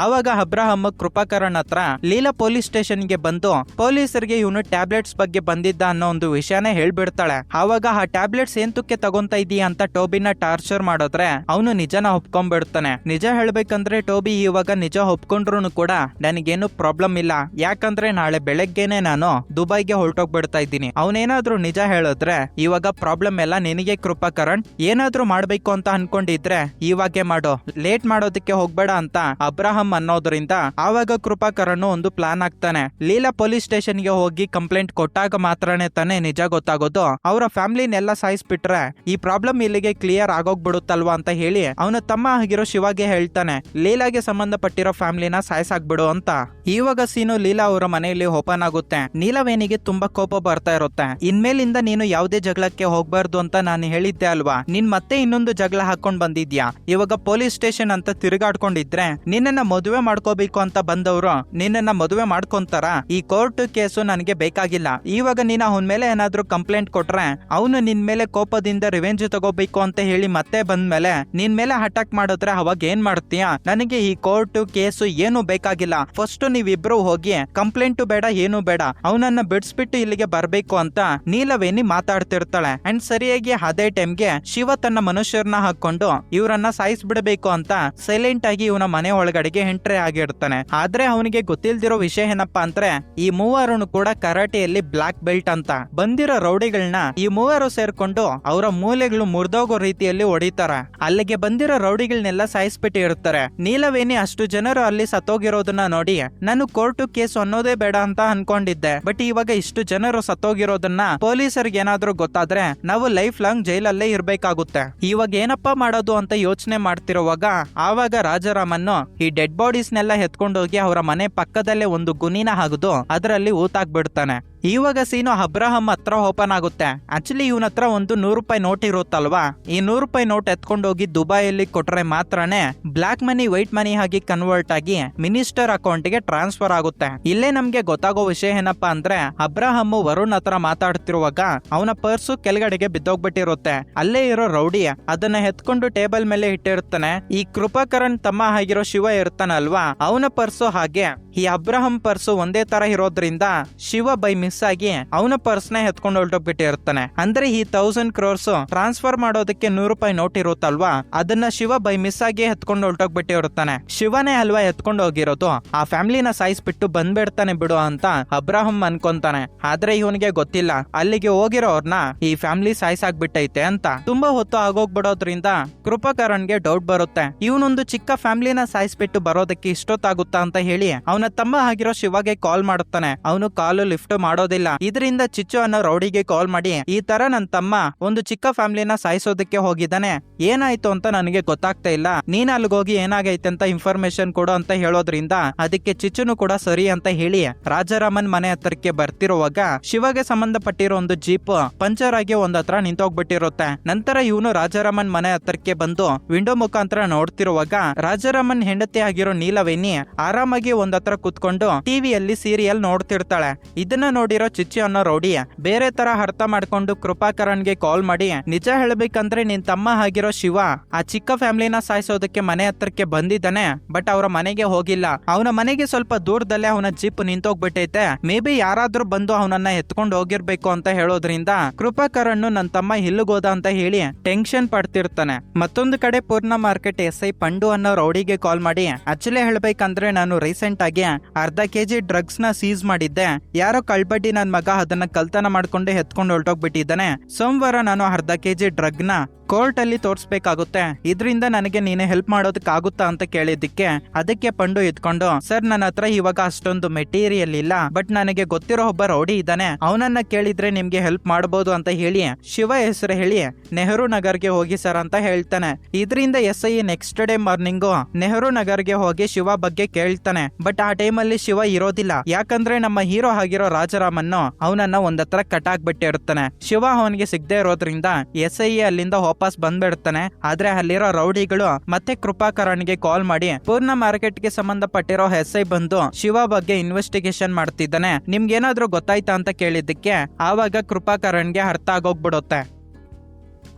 ಆವಾಗ ಅಬ್ರಹಂ ಕೃಪಾಕರನ್ ಹತ್ರ ಲೀಲಾ ಪೊಲೀಸ್ ಸ್ಟೇಷನ್ ಗೆ ಬಂದು ಪೊಲೀಸರಿಗೆ ಇವನು ಟ್ಯಾಬ್ಲೆಟ್ಸ್ ಬಗ್ಗೆ ಬಂದಿದ್ದ ಅನ್ನೋ ಒಂದು ವಿಷಯನೇ ಹೇಳ್ಬಿಡ್ತಾಳೆ. ಆವಾಗ ಆ ಟ್ಯಾಬ್ಲೆಟ್ಸ್ ಏಂತಕ್ಕೆ ತಗೊಂತ ಇದೀಯ ಅಂತ ಟೋಬಿನ ಟಾರ್ಚರ್ ಮಾಡಿದ್ರೆ ಅವನು ನಿಜನ ಒಪ್ಕೊಂಡ್ಬಿಡ್ತಾನೆ. ನಿಜ ಹೇಳ್ಬೇಕಂದ್ರೆ ಟೋಬಿ ಇವಾಗ ನಿಜ ಒಪ್ಕೊಂಡ್ರು ಕೂಡ ನನಗೇನು ಪ್ರಾಬ್ಲಮ್ ಇಲ್ಲ, ಯಾಕಂದ್ರೆ ನಾಳೆ ಬೆಳಗ್ಗೆನೆ ನಾನು ದುಬೈಗೆ ಹೊರಟೋಗ್ಬಿಡ್ತಾ ಇದ್ದೀನಿ. ಅವನೇನಾದ್ರೂ ನಿಜ ಹೇಳಿದ್ರೆ ಇವಾಗ ಪ್ರಾಬ್ಲಮ್ ಎಲ್ಲ ನಿನಗೆ ಕೃಪಾಕರನ್. ಏನಾದ್ರೂ ಮಾಡ್ಬೇಕು ಅಂತ ಅನ್ಕೊಂಡಿದ್ರೆ ಇವಾಗೆ ಮಾಡೋ, ಲೇಟ್ ಮಾಡೋದಕ್ಕೆ ಹೋಗ್ಬೇಡ ಅಂತ ಅಬ್ರಹಂ ಅನ್ನೋದ್ರಿಂದ ಆವಾಗ ಕೃಪಾಕರನ್ ಒಂದು ಪ್ಲಾನ್ ಆಗ್ತಾನೆ. ಲೀಲಾ ಪೊಲೀಸ್ ಸ್ಟೇಷನ್ ಗೆ ಹೋಗಿ ಕಂಪ್ಲೇಂಟ್ ಕೊಟ್ಟಾಗ ಮಾತ್ರನೇ ತಾನೇ ನಿಜ ಗೊತ್ತಾಗೋದು. ಅವರ ಫ್ಯಾಮಿಲಿನೆಲ್ಲ ಸಾಯಿಸ್ಬಿಟ್ರೆ ಈ ಪ್ರಾಬ್ಲಮ್ ಇಲ್ಲಿಗೆ ಕ್ಲಿಯರ್ ಆಗೋಗ್ಬಿಡುತ್ತಲ್ವಾ ಅಂತ ಹೇಳಿ ಅವನ ತಮ್ಮ ಆಗಿರೋ ಶಿವಾಗೆ ಹೇಳ್ತಾನೆ, ಲೀಲಾಗೆ ಸಂಬಂಧಪಟ್ಟಿರೋ ಫ್ಯಾಮಿಲಿನ ಸಾಯಿಸಾಕ್ಬಿಡು ಅಂತ. ಇವಾಗ ಸೀನು ಲೀಲಾ ಅವರ ಮನೆಯಲ್ಲಿ ಓಪನ್ ಆಗುತ್ತೆ. ನೀಲವೇಣಿಗೆ ತುಂಬಾ ಕೋಪ ಬರ್ತಾ ಇರುತ್ತೆ. ಇನ್ಮೇಲಿಂದ ನೀನು ಯಾವುದೇ ಜಗಳಕ್ಕೆ ಹೋಗ್ಬಾರ್ದು ಅಂತ ನಾನು ಹೇಳಿದ್ದೆ ಅಲ್ವಾ, ನೀನ್ ಮತ್ತೆ ಇನ್ನೊಂದು ಜಗಳ ಹಾಕೊಂಡ್ ಬಂದಿದ್ಯಾ. ಇವಾಗ ಪೊಲೀಸ್ ಸ್ಟೇಷನ್ ಅಂತ ತಿರುಗಾಡ್ಕೊಂಡಿದ್ರೆ ನಿನ್ನ ಮದುವೆ ಮಾಡ್ಕೋಬೇಕು ಅಂತ ಬಂದವರು ನಿನ್ನ ಮದುವೆ ಮಾಡ್ಕೊಂತಾರ. ಈ ಕೋರ್ಟ್ ಕೇಸು ನನಗೆ ಬೇಕಾಗಿಲ್ಲ. ಇವಾಗ ನೀನು ಅವನ ಮೇಲೆ ಏನಾದ್ರೂ ಕಂಪ್ಲೇಂಟ್ ಕೊಟ್ರೆ ಅವನು ನಿನ್ ಮೇಲೆ ಕೋಪದಿಂದ ರಿವೆಂಜ್ ತಗೋಬೇಕು ಅಂತ ಹೇಳಿ ಮತ್ತೆ ಬಂದ್ಮೇಲೆ ನಿನ್ ಮೇಲೆ ಅಟ್ಯಾಕ್ ಮಾಡಿದ್ರೆ ಅವಾಗ ಏನ್ ಮಾಡ್ತೀಯ. ನನಗೆ ಈ ಕೋರ್ಟ್ ಕೇಸು ಏನು ಬೇಕಾಗಿಲ್ಲ. ಫಸ್ಟ್ ನೀವಿಬ್ರು ಹೋಗಿ ಕಂಪ್ಲೇಂಟ್ ಬೇಡ, ಏನು ಬೇಡ, ಅವನನ್ನ ಬಿಡಿಸ್ಬಿಟ್ಟು ಇಲ್ಲಿಗೆ ಬರ್ಬೇಕು ಅಂತ ನೀಲವೇಣಿ ಮಾತಾಡ್ತಿರ್ತಾಳೆ. ಅಂಡ್ ಸರಿಯಾಗಿ ಅದೇ ಟೈಮ್ಗೆ ಶಿವ ತನ್ನ ಮನುಷ್ಯರನ್ನ ಹಾಕೊಂಡು ಇವರನ್ನ ಸಾಯಿಸ್ಬಿಡ್ಬೇಕು ಅಂತ ಸೈಲೆಂಟ್ ಆಗಿ ಇವನ ಮನೆ ಒಳಗಡೆಗೆ ಎಂಟ್ರಿ ಆಗಿರ್ತಾನೆ. ಆದ್ರೆ ಅವನಿಗೆ ಗೊತ್ತಿಲ್ದಿರೋ ವಿಷಯ ಏನಪ್ಪಾ ಅಂದ್ರೆ ಈ ಮೂವರು ಕೂಡ ಕರಾಟೆಯಲ್ಲಿ ಬ್ಲಾಕ್ ಬೆಲ್ಟ್ ಅಂತ. ಬಂದಿರೋ ರೌಡಿಗಳನ್ನ ಈ ಮೂವರು ಸೇರ್ಕೊಂಡು ಅವರ ಮೂಲೆಗಳು ಮುರಿದೋಗೋ ರೀತಿಯಲ್ಲಿ ಹೊಡಿತಾರೆ. ಅಲ್ಲಿಗೆ ಬಂದಿರೋ ರೌಡಿಗಳನ್ನೆಲ್ಲ ಸಾಯಿಸ್ಬಿಟ್ಟು ಇರ್ತಾರೆ. ನೀಲವೇಣಿ ಅಷ್ಟು ಜನರು ಅಲ್ಲಿ ಸತ್ತೋಗಿರೋದನ್ನ ನೋಡಿ ನಾನು ಕೋರ್ಟ್ ಕೇಸ್ ಅನ್ನೋದೇ ಬೇಡ ಅಂತ ಅನ್ಕೊಂಡಿದ್ದೆ. ಬಟ್ ಇವಾಗ ಇಷ್ಟು ಜನರು ಸತ್ತೋಗಿರೋದನ್ನ ಪೊಲೀಸರಿಗೆ ಏನಾದ್ರೂ ಗೊತ್ತಾದ್ರೆ ನಾವು ಲೈಫ್ ಲಾಂಗ್ ಜೈಲಲ್ಲೇ ಇರ್ಬೇಕಾಗುತ್ತೆ. ಇವಾಗ ಏನಪ್ಪಾ ಮಾಡೋದು ಅಂತ ಯೋಚನೆ ಮಾಡ್ತಿರುವಾಗ ಆವಾಗ ರಾಜಾರಾಮನ್ನು ಈ ಡೆಡ್ ಬಾಡೀಸ್ನೆಲ್ಲ ಎತ್ಕೊಂಡೋಗಿ ಅವರ ಮನೆ ಪಕ್ಕದಲ್ಲೇ ಒಂದು ಗುಣಿನ ಹಾಗದು ಅದರಲ್ಲಿ ಊತಾಕ್ಬಿಡ್ತಾನೆ. ಇವಾಗ ಸೀನು ಅಬ್ರಹಂ ಹತ್ರ ಓಪನ್ ಆಗುತ್ತೆ. ಆಕ್ಚುಲಿ ಇವನ ಹತ್ರ ಒಂದು 100 ರೂಪಾಯಿ ನೋಟ್ ಇರುತ್ತಲ್ವಾ, ಈ 100 ರೂಪಾಯಿ ನೋಟ್ ಎತ್ಕೊಂಡೋಗಿ ದುಬೈಯಲ್ಲಿ ಕೊಟ್ರೆ ಮಾತ್ರನೇ ಬ್ಲಾಕ್ ಮನಿ ವೈಟ್ ಮನಿ ಆಗಿ ಕನ್ವರ್ಟ್ ಆಗಿ ಮಿನಿಸ್ಟರ್ ಅಕೌಂಟ್ ಗೆ ಟ್ರಾನ್ಸ್ಫರ್ ಆಗುತ್ತೆ. ಇಲ್ಲೇ ನಮ್ಗೆ ಗೊತ್ತಾಗೋ ವಿಷಯ ಏನಪ್ಪಾ ಅಂದ್ರೆ ಅಬ್ರಹಂ ವರುಣ್ ಹತ್ರ ಮಾತಾಡ್ತಿರುವಾಗ ಅವನ ಪರ್ಸು ಕೆಳಗಡೆಗೆ ಬಿದ್ದೋಗ್ಬಿಟ್ಟಿರುತ್ತೆ. ಅಲ್ಲೇ ಇರೋ ರೌಡಿ ಅದನ್ನ ಎತ್ಕೊಂಡು ಟೇಬಲ್ ಮೇಲೆ ಇಟ್ಟಿರ್ತಾನೆ. ಈ ಕೃಪಾಕರನ್ ತಮ್ಮ ಆಗಿರೋ ಶಿವ ಇರ್ತಾನಲ್ವಾ, ಅವನ ಪರ್ಸು ಹಾಗೆ ಈ ಅಬ್ರಹಂ ಪರ್ಸು ಒಂದೇ ತರ ಇರೋದ್ರಿಂದ ಶಿವ ಬೈ ಮಿಸ್ ಆಗಿ ಅವನ ಪರ್ಸ್ ನ ಎತ್ಕೊಂಡು ಹೊರಟೋಗ್ಬಿಟ್ಟಿರ್ತಾನೆ. ಅಂದ್ರೆ ಈ 1000 crores ಟ್ರಾನ್ಸ್ಫರ್ ಮಾಡೋದಕ್ಕೆ 100 ರೂಪಾಯಿ ನೋಟ್ ಇರುತ್ತಲ್ವಾ, ಅದನ್ನ ಶಿವ ಬೈ ಮಿಸ್ ಆಗಿ ಎತ್ಕೊಂಡು ಹೊರಟೋಗ್ಬಿಟ್ಟಿರ್ತಾನೆ. ಶಿವನೇ ಅಲ್ವಾ ಎತ್ಕೊಂಡು ಹೋಗಿರೋದು, ಆ ಫ್ಯಾಮಿಲಿನ ಸಾಯಿಸ್ಬಿಟ್ಟು ಬಂದ್ಬಿಡ್ತಾನೆ ಬಿಡು ಅಂತ ಅಬ್ರಹಂ ಅನ್ಕೊಂತಾನೆ. ಆದ್ರೆ ಇವನಿಗೆ ಗೊತ್ತಿಲ್ಲ ಅಲ್ಲಿಗೆ ಹೋಗಿರೋರ್ನ ಈ ಫ್ಯಾಮಿಲಿ ಸಾಯಿಸಾಗ್ಬಿಟ್ಟೈತೆ ಅಂತ. ತುಂಬಾ ಹೊತ್ತು ಆಗೋಗ್ಬಿಡೋದ್ರಿಂದ ಕೃಪಾಕರನ್ಗೆ ಡೌಟ್ ಬರುತ್ತೆ, ಇವನೊಂದು ಚಿಕ್ಕ ಫ್ಯಾಮಿಲಿನ ಸಾಯಿಸ್ಬಿಟ್ಟು ಬರೋದಕ್ಕೆ ಇಷ್ಟೊತ್ತಾಗುತ್ತಾ ಅಂತ ಹೇಳಿ ಅವನ ತಮ್ಮ ಆಗಿರೋ ಶಿವಗೆ ಕಾಲ್ ಮಾಡುತ್ತಾನೆ. ಅವನು ಕಾಲು ಲಿಫ್ಟ್ ಮಾಡೋದಿಲ್ಲ. ಇದರಿಂದ ಚಿಚ್ಚು ಅನ್ನೋ ರೌಡಿಗೆ ಕಾಲ್ ಮಾಡಿ ಈ ತರ ನನ್ನ ತಮ್ಮ ಒಂದು ಚಿಕ್ಕ ಫ್ಯಾಮಿಲಿನ ಸಾಯಿಸೋದಕ್ಕೆ ಹೋಗಿದ್ದಾನೆ, ಏನಾಯ್ತು ಅಂತ ನನಗೆ ಗೊತ್ತಾಗ್ತಾ ಇಲ್ಲ, ನೀನ್ ಅಲ್ಲಿಗೋಗಿ ಏನಾಗೈತೆ ಅಂತ ಇನ್ಫಾರ್ಮೇಶನ್ ಕೊಡು ಅಂತ ಹೇಳೋದ್ರಿಂದ ಅದಕ್ಕೆ ಚಿಚ್ಚುನು ಕೂಡ ಸರಿ ಅಂತ ಹೇಳಿ ರಾಜಾರಾಮನ್ ಮನೆ ಹತ್ರಕ್ಕೆ ಬರ್ತಿರುವಾಗ ಶಿವಗೆ ಸಂಬಂಧಪಟ್ಟಿರೋ ಒಂದು ಜೀಪ್ ಪಂಚರ್ ಆಗಿ ಒಂದ್ ಹತ್ರ ನಿಂತೋಗ್ಬಿಟ್ಟಿರುತ್ತೆ. ನಂತರ ಇವನು ರಾಜಾರಾಮನ್ ಮನೆ ಹತ್ರಕ್ಕೆ ಬಂದು ವಿಂಡೋ ಮುಖಾಂತರ ನೋಡ್ತಿರುವಾಗ ರಾಜಾರಾಮನ್ ಹೆಂಡತಿ ಆಗಿರೋ ನೀಲವೇಣಿ ಆರಾಮಾಗಿ ಒಂದ್ ಹತ್ರ ಕುತ್ಕೊಂಡು ಟಿವಿಯಲ್ಲಿ ಸೀರಿಯಲ್ ನೋಡ್ತಿರ್ತಾಳೆ. ಇದನ್ನ ನೋಡಿರೋ ಚಿಚ್ಚಿ ಅನ್ನೋ ರೌಡಿ ಬೇರೆ ತರ ಅರ್ಥ ಮಾಡ್ಕೊಂಡು ಕೃಪಾಕರನ್ಗೆ ಕಾಲ್ ಮಾಡಿ ನಿಜ ಹೇಳ್ಬೇಕಂದ್ರೆ ನಿನ್ ತಮ್ಮ ಆಗಿರೋ ಶಿವ ಆ ಚಿಕ್ಕ ಫ್ಯಾಮಿಲಿನ ಸಾಯಿಸೋದಕ್ಕೆ ಮನೆ ಹತ್ರಕ್ಕೆ ಬಂದಿದ್ದಾನೆ, ಬಟ್ ಅವರ ಮನೆಗೆ ಹೋಗಿಲ್ಲ. ಅವನ ಮನೆಗೆ ಸ್ವಲ್ಪ ದೂರದಲ್ಲೇ ಅವನ ಜೀಪ್ ನಿಂತೋಗ್ಬಿಟ್ಟೈತೆ, ಮೇ ಬಿ ಯಾರಾದ್ರೂ ಬಂದು ಅವನನ್ನ ಎತ್ಕೊಂಡು ಹೋಗಿರ್ಬೇಕು ಅಂತ ಹೇಳೋದ್ರಿಂದ ಕೃಪಾಕರನ್ ನನ್ನ ತಮ್ಮ ಇಲ್ಲಿಗೋದ ಅಂತ ಹೇಳಿ ಟೆನ್ಷನ್ ಪಡ್ತಿರ್ತಾನೆ. ಮತ್ತೊಂದು ಕಡೆ ಪೂರ್ಣ ಮಾರ್ಕೆಟ್ SI ಪಂಡು ಅನ್ನೋ ರೌಡಿಗೆ ಕಾಲ್ ಮಾಡಿ ಆಕ್ಚುಲಿ ಹೇಳ್ಬೇಕಂದ್ರೆ ನಾನು ರೀಸೆಂಟ್ ಆಗಿ 1/2 kg ಡ್ರಗ್ಸ್ ನ ಸೀಸ್ ಮಾಡಿದ್ದೆ, ಯಾರೋ ಕಳ್ಬಡಿ ಬಡ್ಡಿ ನನ್ ಮಗ ಅದನ್ನ ಕಳ್ತನ ಮಾಡ್ಕೊಂಡು ಎತ್ಕೊಂಡು ಹೊರಟೋಗ್ಬಿಟ್ಟಿದ್ದಾನೆ. ಸೋಮವಾರ ನಾನು ಅರ್ಧ ಕೆಜಿ ಡ್ರಗ್ ನ ಕೋರ್ಟ್ ಅಲ್ಲಿ ತೋರ್ಸ್ಬೇಕಾಗುತ್ತೆ, ಇದರಿಂದ ನನಗೆ ನೀನೆ ಹೆಲ್ಪ್ ಮಾಡೋದಕ್ಕಾಗುತ್ತಾ ಅಂತ ಕೇಳಿದ್ದಕ್ಕೆ ಅದಕ್ಕೆ ಪಂಡು ಇದ್ಕೊಂಡು, ಸರ್ ನನ್ನ ಹತ್ರ ಇವಾಗ ಅಷ್ಟೊಂದು ಮೆಟೀರಿಯಲ್ ಇಲ್ಲ, ಬಟ್ ನನಗೆ ಗೊತ್ತಿರೋ ಒಬ್ಬ ರೌಡಿ ಇದ್ದಾನೆ, ಅವನನ್ನ ಕೇಳಿದ್ರೆ ನಿಮ್ಗೆ ಹೆಲ್ಪ್ ಮಾಡಬಹುದು ಅಂತ ಹೇಳಿ ಶಿವ ಹೆಸರು ಹೇಳಿ ನೆಹರು ನಗರ್ಗೆ ಹೋಗಿ ಸರ್ ಅಂತ ಹೇಳ್ತಾನೆ. ಇದರಿಂದ SI next day morning Nehru ನಗರ್ಗೆ ಹೋಗಿ ಶಿವ ಬಗ್ಗೆ ಕೇಳ್ತಾನೆ. ಬಟ್ ಆ ಟೈಮಲ್ಲಿ ಶಿವ ಇರೋದಿಲ್ಲ, ಯಾಕಂದ್ರೆ ನಮ್ಮ ಹೀರೋ ಆಗಿರೋ ರಾಜಾರಾಮನ್ನು ಅವನನ್ನ ಒಂದತ್ರ ಕಟ್ಟಾಕ್ಬಿಟ್ಟಿರ್ತಾನೆ. ಶಿವ ಅವನಿಗೆ ಸಿಗದೆ ಇರೋದ್ರಿಂದ SI ಅಲ್ಲಿಂದ ವಾಪಸ್ ಬಂದ್ಬಿಡ್ತಾನೆ. ಆದ್ರೆ ಅಲ್ಲಿರೋ ರೌಡಿಗಳು ಮತ್ತೆ ಕೃಪಾಕರಣ್ಗೆ ಕಾಲ್ ಮಾಡಿ ಪೂರ್ಣ ಮಾರ್ಕೆಟ್ಗೆ ಸಂಬಂಧಪಟ್ಟಿರೋ SI ಬಂದು ಶಿವ ಬಗ್ಗೆ ಇನ್ವೆಸ್ಟಿಗೇಷನ್ ಮಾಡ್ತಿದ್ದಾನೆ, ನಿಮ್ಗೇನಾದ್ರೂ ಗೊತ್ತಾಯ್ತಾ ಅಂತ ಕೇಳಿದ್ದಕ್ಕೆ ಆವಾಗ ಕೃಪಾಕರಣ್ಗೆ ಅರ್ಥ ಆಗೋಗ್ಬಿಡುತ್ತೆ.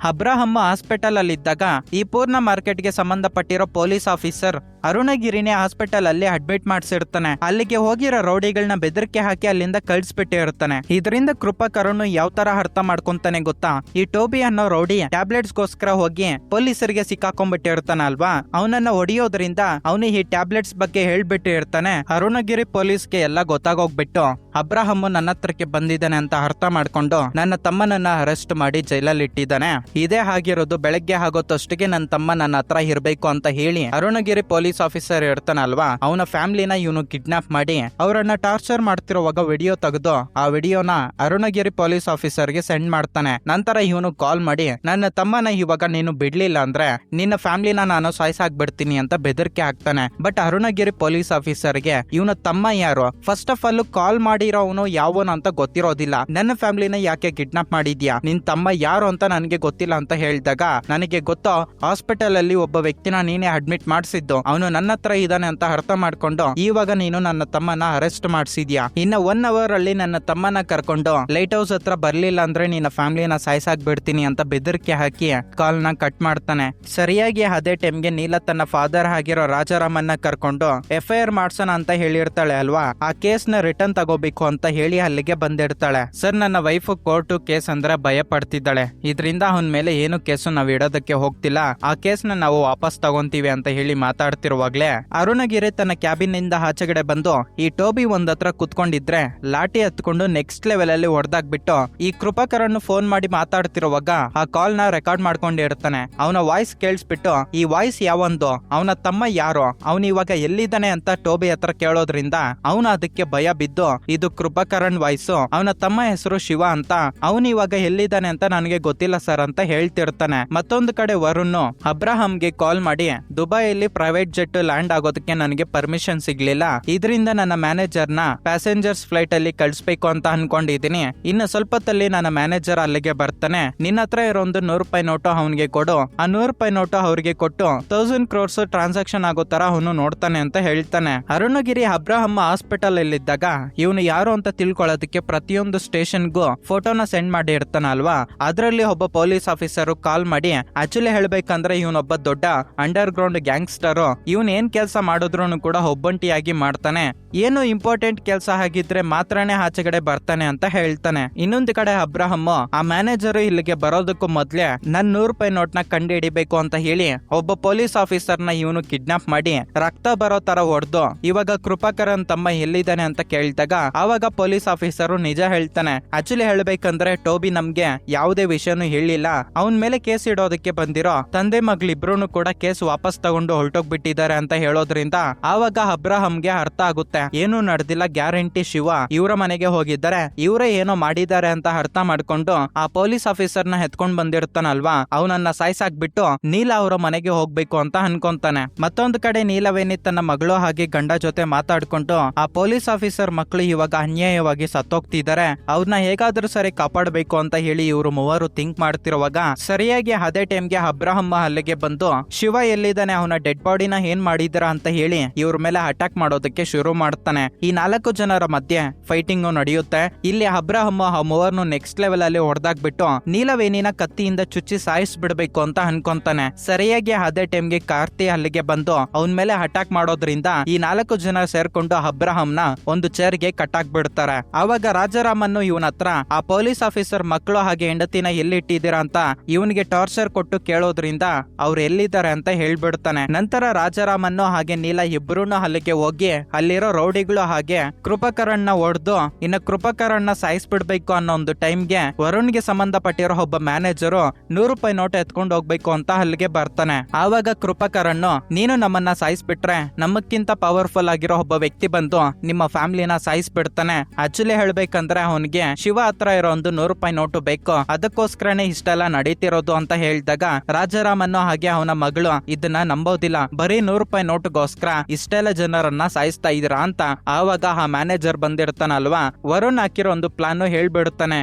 ಅಬ್ರಾಹಮ್ಮ ಹಾಸ್ಪಿಟಲ್ ಅಲ್ಲಿದ್ದಾಗ ಈ ಪೂರ್ಣ ಮಾರ್ಕೆಟ್ಗೆ ಸಂಬಂಧಪಟ್ಟಿರೋ ಪೊಲೀಸ್ ಆಫೀಸರ್ ಅರುಣಗಿರಿನೇ ಹಾಸ್ಪಿಟಲ್ ಅಲ್ಲಿ ಅಡ್ಮಿಟ್ ಮಾಡಿಸಿರ್ತಾನೆ. ಅಲ್ಲಿಗೆ ಹೋಗಿರೋ ರೌಡಿಗಳನ್ನ ಬೆದರಿಕೆ ಹಾಕಿ ಅಲ್ಲಿಂದ ಕಳ್ಸಿಬಿಟ್ಟಿರ್ತಾನೆ. ಇದರಿಂದ ಕೃಪಾಕರನು ಯಾವ ತರ ಅರ್ಥ ಮಾಡ್ಕೊಂತಾನೆ ಗೊತ್ತಾ, ಈ ಟೋಬಿ ಅನ್ನೋ ರೌಡಿ ಟ್ಯಾಬ್ಲೆಟ್ಸ್ ಗೋಸ್ಕರ ಹೋಗಿ ಪೊಲೀಸರಿಗೆ ಸಿಕ್ಕಾಕೊಂಡ್ಬಿಟ್ಟಿರ್ತಾನೆ ಅಲ್ವಾ, ಅವನನ್ನ ಹೊಡಿಯೋದ್ರಿಂದ ಅವನು ಈ ಟ್ಯಾಬ್ಲೆಟ್ಸ್ ಬಗ್ಗೆ ಹೇಳ್ಬಿಟ್ಟಿರ್ತಾನೆ. ಅರುಣಗಿರಿ ಪೊಲೀಸ್ಗೆ ಎಲ್ಲ ಗೊತ್ತಾಗೋಗ್ಬಿಟ್ಟು ಅಬ್ರಾಹಮ್ ನನ್ನ ಹತ್ರಕ್ಕೆ ಬಂದಿದ್ದಾನೆ ಅಂತ ಅರ್ಥ ಮಾಡ್ಕೊಂಡು ನನ್ನ ತಮ್ಮನನ್ನ ಅರೆಸ್ಟ್ ಮಾಡಿ ಜೈಲಲ್ಲಿ ಇಟ್ಟಿದ್ದಾನೆ. ಇದೇ ಆಗಿರೋದು ಬೆಳಗ್ಗೆ ಆಗೋತ್ತಷ್ಟಿಗೆ ನನ್ನ ತಮ್ಮ ನನ್ನ ಹತ್ರ ಇರ್ಬೇಕು ಅಂತ ಹೇಳಿ ಅರುಣಗಿರಿ ಪೊಲೀಸ್ ಆಫೀಸರ್ ಇರ್ತಾನಲ್ವಾ, ಅವನ ಫ್ಯಾಮಿಲಿನ ಇವನು ಕಿಡ್ನಾಪ್ ಮಾಡಿ ಅವರನ್ನ ಟಾರ್ಚರ್ ಮಾಡ್ತಿರುವಾಗ ವಿಡಿಯೋ ತೆಗೆದು ಆ ವಿಡಿಯೋನ ಅರುಣಗಿರಿ ಪೊಲೀಸ್ ಆಫೀಸರ್ಗೆ ಸೆಂಡ್ ಮಾಡ್ತಾನೆ. ನಂತರ ಇವನು ಕಾಲ್ ಮಾಡಿ ನನ್ನ ತಮ್ಮನ ಇವಾಗ ನೀನು ಬಿಡ್ಲಿಲ್ಲ ಅಂದ್ರೆ ನಿನ್ನ ಫ್ಯಾಮಿಲಿನ ನಾನು ಸಾಯಿಸಾಕ್ಬಿಡ್ತೀನಿ ಅಂತ ಬೆದರಿಕೆ ಹಾಕ್ತಾನೆ. ಬಟ್ ಅರುಣಗಿರಿ ಪೊಲೀಸ್ ಆಫೀಸರ್ಗೆ ಇವನ ತಮ್ಮ ಯಾರು, ಫಸ್ಟ್ ಆಫ್ ಆಲ್ ಕಾಲ್ ಮಾಡಿರೋವನು ಯಾವನು ಅಂತ ಗೊತ್ತಿರೋದಿಲ್ಲ, ನನ್ನ ಫ್ಯಾಮಿಲಿನ ಯಾಕೆ ಕಿಡ್ನಾಪ್ ಮಾಡಿದ್ಯಾ, ನಿನ್ ತಮ್ಮ ಯಾರು ಅಂತ ನನಗೆ ಗೊತ್ತಿಲ್ಲ ಅಂತ ಹೇಳಿದಾಗ ನನಗೆ ಗೊತ್ತೋ ಹಾಸ್ಪಿಟಲ್ ಅಲ್ಲಿ ಒಬ್ಬ ವ್ಯಕ್ತಿನ ನೀನೇ ಅಡ್ಮಿಟ್ ಮಾಡಿಸಿದ್ದು, ಅವನು ನನ್ನ ಹತ್ರ ಇದ್ದಾನೆ ಅಂತ ಅರ್ಥ ಮಾಡ್ಕೊಂಡು ಇವಾಗ ನೀನು ನನ್ನ ತಮ್ಮನ ಅರೆಸ್ಟ್ ಮಾಡಿಸಿದ್ಯಾ, ಇನ್ನ 1 ಅವರ್ ಅಲ್ಲಿ ನನ್ನ ತಮ್ಮನ ಕರ್ಕೊಂಡು ಲೈಟ್ ಹೌಸ್ ಹತ್ರ ಬರ್ಲಿಲ್ಲ ಅಂದ್ರೆ ನಿನ್ನ ಫ್ಯಾಮಿಲಿನ ಸಾಯಿಸಾಕ್ ಬಿಡ್ತೀನಿ ಅಂತ ಬೆದರಿಕೆ ಹಾಕಿ ಕಾಲ್ ನ ಕಟ್ ಮಾಡ್ತಾನೆ. ಸರಿಯಾಗಿ ಅದೇ ಟೈಮ್ಗೆ ನೀಲ ತನ್ನ ಫಾದರ್ ಆಗಿರೋ ರಾಜಾರಾಮನ್ನ ಕರ್ಕೊಂಡು FIR ಮಾಡ್ಸೋಣ ಅಂತ ಹೇಳಿರ್ತಾಳೆ ಅಲ್ವಾ, ಆ ಕೇಸ್ ನ ರಿಟರ್ನ್ ತಗೋಬೇಕು ಅಂತ ಹೇಳಿ ಅಲ್ಲಿಗೆ ಬಂದಿರ್ತಾಳೆ. ಸರ್ ನನ್ನ ವೈಫ್ ಕೋರ್ಟು ಕೇಸ್ ಅಂದ್ರೆ ಭಯ ಪಡ್ತಿದ್ದಾಳೆ, ಇದರಿಂದ ಅವನ ಮೇಲೆ ಏನು ಕೇಸು ನಾವ್ ಇಡೋದಕ್ಕೆ ಹೋಗ್ತಿಲ್ಲ, ಆ ಕೇಸ್ ನ ನಾವು ವಾಪಸ್ ತಗೊಂತೀವಿ ಅಂತ ಹೇಳಿ ಮಾತಾಡ್ತಿರುವಾಗ್ಲೇ ಅರುಣಗಿರಿ ತನ್ನ ಕ್ಯಾಬಿನ್ ಇಂದ ಆಚೆಗಡೆ ಬಂದು ಈ ಟೋಬಿ ಒಂದತ್ರ ಕುತ್ಕೊಂಡಿದ್ರೆ ಲಾಠಿ ಹತ್ಕೊಂಡು ನೆಕ್ಸ್ಟ್ ಲೆವೆಲ್ ಅಲ್ಲಿ ಹೊಡೆದಾಕ್ಬಿಟ್ಟು ಈ ಕೃಪಾಕರನ್ನು ಫೋನ್ ಮಾಡಿ ಮಾತಾಡ್ತಿರುವಾಗ ಆ ಕಾಲ್ ನ ರೆಕಾರ್ಡ್ ಮಾಡ್ಕೊಂಡಿರ್ತಾನೆ. ಅವನ ವಾಯ್ಸ್ ಕೇಳಿಸ್ಬಿಟ್ಟು ಈ ವಾಯ್ಸ್ ಯಾವೊಂದು, ಅವನ ತಮ್ಮ ಯಾರು, ಅವನು ಇವಾಗ ಎಲ್ಲಿದ್ದಾನೆ ಅಂತ ಟೋಬಿ ಹತ್ರ ಕೇಳೋದ್ರಿಂದ ಅವನು ಅದಕ್ಕೆ ಭಯ ಬಿದ್ದು ಇದು ಕೃಪಾಕರಣ್ ವಾಯ್ಸು, ಅವನ ತಮ್ಮ ಹೆಸರು ಶಿವ ಅಂತ, ಅವನು ಇವಾಗ ಎಲ್ಲಿದ್ದಾನೆ ಅಂತ ನನಗೆ ಗೊತ್ತಿಲ್ಲ ಸರ್ ಅಂತ ಹೇಳ್ತಿರ್ತಾನೆ. ಮತ್ತೊಂದು ಕಡೆ ವರುಣ್ ಅಬ್ರಾಹಂಗೆ ಕಾಲ್ ಮಾಡಿ ದುಬೈಯಲ್ಲಿ ಪ್ರೈವೇಟ್ ಜೆಟ್ ಲ್ಯಾಂಡ್ ಆಗೋದಕ್ಕೆ ನನಗೆ ಪರ್ಮಿಷನ್ ಸಿಗ್ಲಿಲ್ಲ, ಇದರಿಂದ ನನ್ನ ಮ್ಯಾನೇಜರ್ ನ ಪ್ಯಾಸೆಂಜರ್ಸ್ ಫ್ಲೈಟ್ ಅಲ್ಲಿ ಕಳಿಸ್ಬೇಕು ಅಂತ ಅನ್ಕೊಂಡಿದೀನಿ, ಇನ್ನು ಸ್ವಲ್ಪ ಹೊತ್ತಲ್ಲಿ ನನ್ನ ಮ್ಯಾನೇಜರ್ ಅಲ್ಲಿಗೆ ಬರ್ತಾನೆ, ನಿನ್ನ ಹತ್ರ ಇರೋ ಒಂದು 100 ರೂಪಾಯಿ ನೋಟು ಅವನಿಗೆ ಕೊಡು, ಆ 100 ರೂಪಾಯಿ ನೋಟು ಅವ್ರಿಗೆ ಕೊಟ್ಟು 1000 crores ಟ್ರಾನ್ಸಾಕ್ಷನ್ ಆಗೋ ತರ ಅವನು ನೋಡ್ತಾನೆ ಅಂತ ಹೇಳ್ತಾನೆ. ಅರುಣಗಿರಿ ಅಬ್ರಾಹಮ್ಮ ಹಾಸ್ಪಿಟಲ್ ಅಲ್ಲಿದ್ದಾಗ ಇವನು ಯಾರು ಅಂತ ತಿಳ್ಕೊಳ್ಳೋದಕ್ಕೆ ಪ್ರತಿಯೊಂದು ಸ್ಟೇಷನ್ಗೂ ಫೋಟೋನ ಸೆಂಡ್ ಮಾಡಿ ಇರ್ತಾನಲ್ವಾ, ಅದರಲ್ಲಿ ಒಬ್ಬ ಪೊಲೀಸ್ ಆಫೀಸರ್ ಕಾಲ್ ಮಾಡಿ ಆಕ್ಚುಲಿ ಹೇಳ್ಬೇಕಂದ್ರೆ ಇವನೊಬ್ಬ ದೊಡ್ಡ ಅಂಡರ್ ಗ್ರೌಂಡ್ ಗ್ಯಾಂಗ್ಸ್ಟರ್, ಇವನ್ ಏನ್ ಕೆಲಸ ಮಾಡಿದ್ರು ಕೂಡ ಒಬ್ಬಂಟಿಯಾಗಿ ಮಾಡ್ತಾನೆ, ಏನು ಇಂಪಾರ್ಟೆಂಟ್ ಕೆಲಸ ಆಗಿದ್ರೆ ಮಾತ್ರನೇ ಆಚೆಗಡೆ ಬರ್ತಾನೆ ಅಂತ ಹೇಳ್ತಾನೆ. ಇನ್ನೊಂದು ಕಡೆ ಅಬ್ರಾಹಮ್ ಆ ಮ್ಯಾನೇಜರ್ ಇಲ್ಲಿಗೆ ಬರೋದಕ್ಕೂ ಮೊದ್ಲೇ ನನ್ 100 ರೂಪಾಯಿ ನೋಟ್ ನ ಕಂಡು ಹಿಡಿಬೇಕು ಅಂತ ಹೇಳಿ ಒಬ್ಬ ಪೊಲೀಸ್ ಆಫೀಸರ್ ನ ಇವನು ಕಿಡ್ನಾಪ್ ಮಾಡಿ ರಕ್ತ ಬರೋ ತರ ಹೊಡೆದು ಇವಾಗ ಕೃಪಾಕರನ್ ತಮ್ಮ ಎಲ್ಲಿದ್ದಾನೆ ಅಂತ ಕೇಳಿದಾಗ ಆವಾಗ ಪೊಲೀಸ್ ಆಫೀಸರ್ ನಿಜ ಹೇಳ್ತಾನೆ, ಆಕ್ಚುಲಿ ಹೇಳ್ಬೇಕಂದ್ರೆ ಟೋಬಿ ನಮ್ಗೆ ಯಾವುದೇ ವಿಷಯನೂ ಹೇಳಿಲ್ಲ, ಅವನ್ ಮೇಲೆ ಕೇಸ್ ಇಡೋದಕ್ಕೆ ಬಂದಿರೋ ತಂದೆ ಮಗಳಿಬ್ರು ಕೂಡ ಕೇಸ್ ವಾಪಸ್ ತಗೊಂಡು ಹೊರಟೋಗ್ಬಿಟ್ಟಿದ್ದಾರೆ ಅಂತ ಹೇಳೋದ್ರಿಂದ ಆವಾಗ ಅಬ್ರಾಹಂಗೆ ಅರ್ಥ ಆಗುತ್ತೆ ಏನು ನಡೆದಿಲ್ಲ, ಗ್ಯಾರಂಟಿ ಶಿವ ಇವರ ಮನೆಗೆ ಹೋಗಿದ್ದಾರೆ, ಇವರೇ ಏನೋ ಮಾಡಿದ್ದಾರೆ ಅಂತ ಅರ್ಥ ಮಾಡ್ಕೊಂಡು ಆ ಪೊಲೀಸ್ ಆಫೀಸರ್ ನ ಎತ್ಕೊಂಡ್ ಬಂದಿರ್ತಾನಲ್ವಾ, ಅವನನ್ನ ಸಾಯ್ಸಾಕ್ಬಿಟ್ಟು ನೀಲ ಅವರ ಮನೆಗೆ ಹೋಗ್ಬೇಕು ಅಂತ ಅನ್ಕೊಂತಾನೆ. ಮತ್ತೊಂದು ಕಡೆ ನೀಲವೇಣಿ ತನ್ನ ಮಗಳು ಹಾಗೆ ಗಂಡ ಜೊತೆ ಮಾತಾಡ್ಕೊಂಡು ಆ ಪೊಲೀಸ್ ಆಫೀಸರ್ ಮಕ್ಕಳು ಇವಾಗ ಅನ್ಯಾಯವಾಗಿ ಸತ್ತೋಗ್ತಿದ್ದಾರೆ, ಅವ್ರನ್ನ ಹೇಗಾದ್ರೂ ಸರಿ ಕಾಪಾಡಬೇಕು ಅಂತ ಹೇಳಿ ಇವರು ಮೂವರು ಥಿಂಕ್ ಮಾಡ್ತಿರುವಾಗ ಸರಿಯಾಗಿ ಅದೇ ಟೈಮ್ಗೆ ಅಬ್ರಾಹಮ್ಮ ಅಲ್ಲಿಗೆ ಬಂದು ಶಿವ ಎಲ್ಲಿದ್ದಾನೆ, ಅವನ ಡೆಡ್ ಬಾಡಿನ ಏನ್ ಮಾಡಿದಾರ ಅಂತ ಹೇಳಿ ಇವ್ರ ಮೇಲೆ ಅಟ್ಯಾಕ್ ಮಾಡೋದಕ್ಕೆ ಶುರು ಮಾಡ್ತಾನೆ. ಈ 4 ಜನರ ಮಧ್ಯೆ ಫೈಟಿಂಗ್ ನಡೆಯುತ್ತೆ. ಇಲ್ಲಿ ಅಬ್ರಾಹಮ್ಮ ಆ ಮೂವರ್ನು ನೆಕ್ಸ್ಟ್ ಲೆವೆಲ್ ಅಲ್ಲಿ ಹೊಡೆದಾಕ್ಬಿಟ್ಟು ನೀಲವೇಣಿನ ಕತ್ತಿಯಿಂದ ಚುಚ್ಚಿ ಸಾಯಿಸ್ಬಿಡ್ಬೇಕು ಅಂತ ಅನ್ಕೊಂತಾನೆ. ಸರಿಯಾಗಿ ಅದೇ ಟೈಮ್ಗೆ ಕಾರ್ತಿ ಅಲ್ಲಿಗೆ ಬಂದು ಅವನ್ ಮೇಲೆ ಅಟ್ಯಾಕ್ ಮಾಡೋದ್ರಿಂದ ಈ 4 ಜನ ಸೇರ್ಕೊಂಡು ಅಬ್ರಾಹಂನ ಒಂದು ಚೇರ್ಗೆ ಕಟ್ಟಾಕ್ಬಿಡ್ತಾರೆ. ಆವಾಗ ರಾಜಾರಾಮನ್ನು ಇವನ ಹತ್ರ ಆ ಪೊಲೀಸ್ ಆಫೀಸರ್ ಮಕ್ಕಳು ಹಾಗೆ ಹೆಂಡತಿನ ಎಲ್ಲಿ ಇಟ್ಟಿದ್ದೀರಾ ಅಂತ ಅಂತ ಇವನಿಗೆ ಟಾರ್ಚರ್ ಕೊಟ್ಟು ಕೇಳೋದ್ರಿಂದ ಅವ್ರು ಎಲ್ಲಿದ್ದಾರೆ ಅಂತ ಹೇಳ್ಬಿಡ್ತಾನೆ. ನಂತರ ರಾಜಾರಾಮನ್ನು ಹಾಗೆ ನೀಲ ಇಬ್ರು ಅಲ್ಲಿಗೆ ಹೋಗಿ ಅಲ್ಲಿರೋ ರೌಡಿಗಳು ಹಾಗೆ ಕೃಪಾಕರಣ್ನ ಹೊಡೆದು ಇನ್ನು ಕೃಪಾಕರಣ್ನ ಸಾಯಿಸ್ಬಿಡ್ಬೇಕು ಅನ್ನೋ ಒಂದು ಟೈಮ್ಗೆ ವರುಣ್ಗೆ ಸಂಬಂಧಪಟ್ಟಿರೋ ಒಬ್ಬ ಮ್ಯಾನೇಜರು 100 ರೂಪಾಯಿ ನೋಟ್ ಎತ್ಕೊಂಡು ಹೋಗ್ಬೇಕು ಅಂತ ಅಲ್ಲಿಗೆ ಬರ್ತಾನೆ. ಆವಾಗ ಕೃಪಾಕರಣ್ಣು, ನೀನು ನಮ್ಮನ್ನ ಸಾಯಿಸ್ಬಿಟ್ರೆ ನಮಕ್ಕಿಂತ ಪವರ್ಫುಲ್ ಆಗಿರೋ ಒಬ್ಬ ವ್ಯಕ್ತಿ ಬಂದು ನಿಮ್ಮ ಫ್ಯಾಮಿಲಿನ ಸಾಯಿಸ್ಬಿಡ್ತಾನೆ. ಆಕ್ಚುಲಿ ಹೇಳ್ಬೇಕಂದ್ರೆ ಅವನಿಗೆ ಶಿವ ಹತ್ರ ಇರೋ ಒಂದು 100 ರೂಪಾಯಿ ನೋಟು ಬೇಕು, ಅದಕ್ಕೋಸ್ಕರನೇ ಇಷ್ಟೆಲ್ಲ ನಡೀತಿರೋದು ಅಂತ ಹೇಳಿದಾಗ ರಾಜಾರಾಮನ್ನು ಹಾಗೆ ಅವನ ಮಗಳು ಇದನ್ನ ನಂಬೋದಿಲ್ಲ, ಬರೀ 100 ರೂಪಾಯಿ ನೋಟುಗೋಸ್ಕರ ಇಷ್ಟೆಲ್ಲ ಜನರನ್ನ ಸಾಯಿಸ್ತಾ ಇದೀರಾ ಅಂತ. ಆವಾಗ ಆ ಮ್ಯಾನೇಜರ್ ಬಂದಿರ್ತಾನಲ್ವಾ, ವರುಣ್ ಹಾಕಿರೋ ಒಂದು ಪ್ಲಾನ್ ಹೇಳ್ಬಿಡುತ್ತಾನೆ.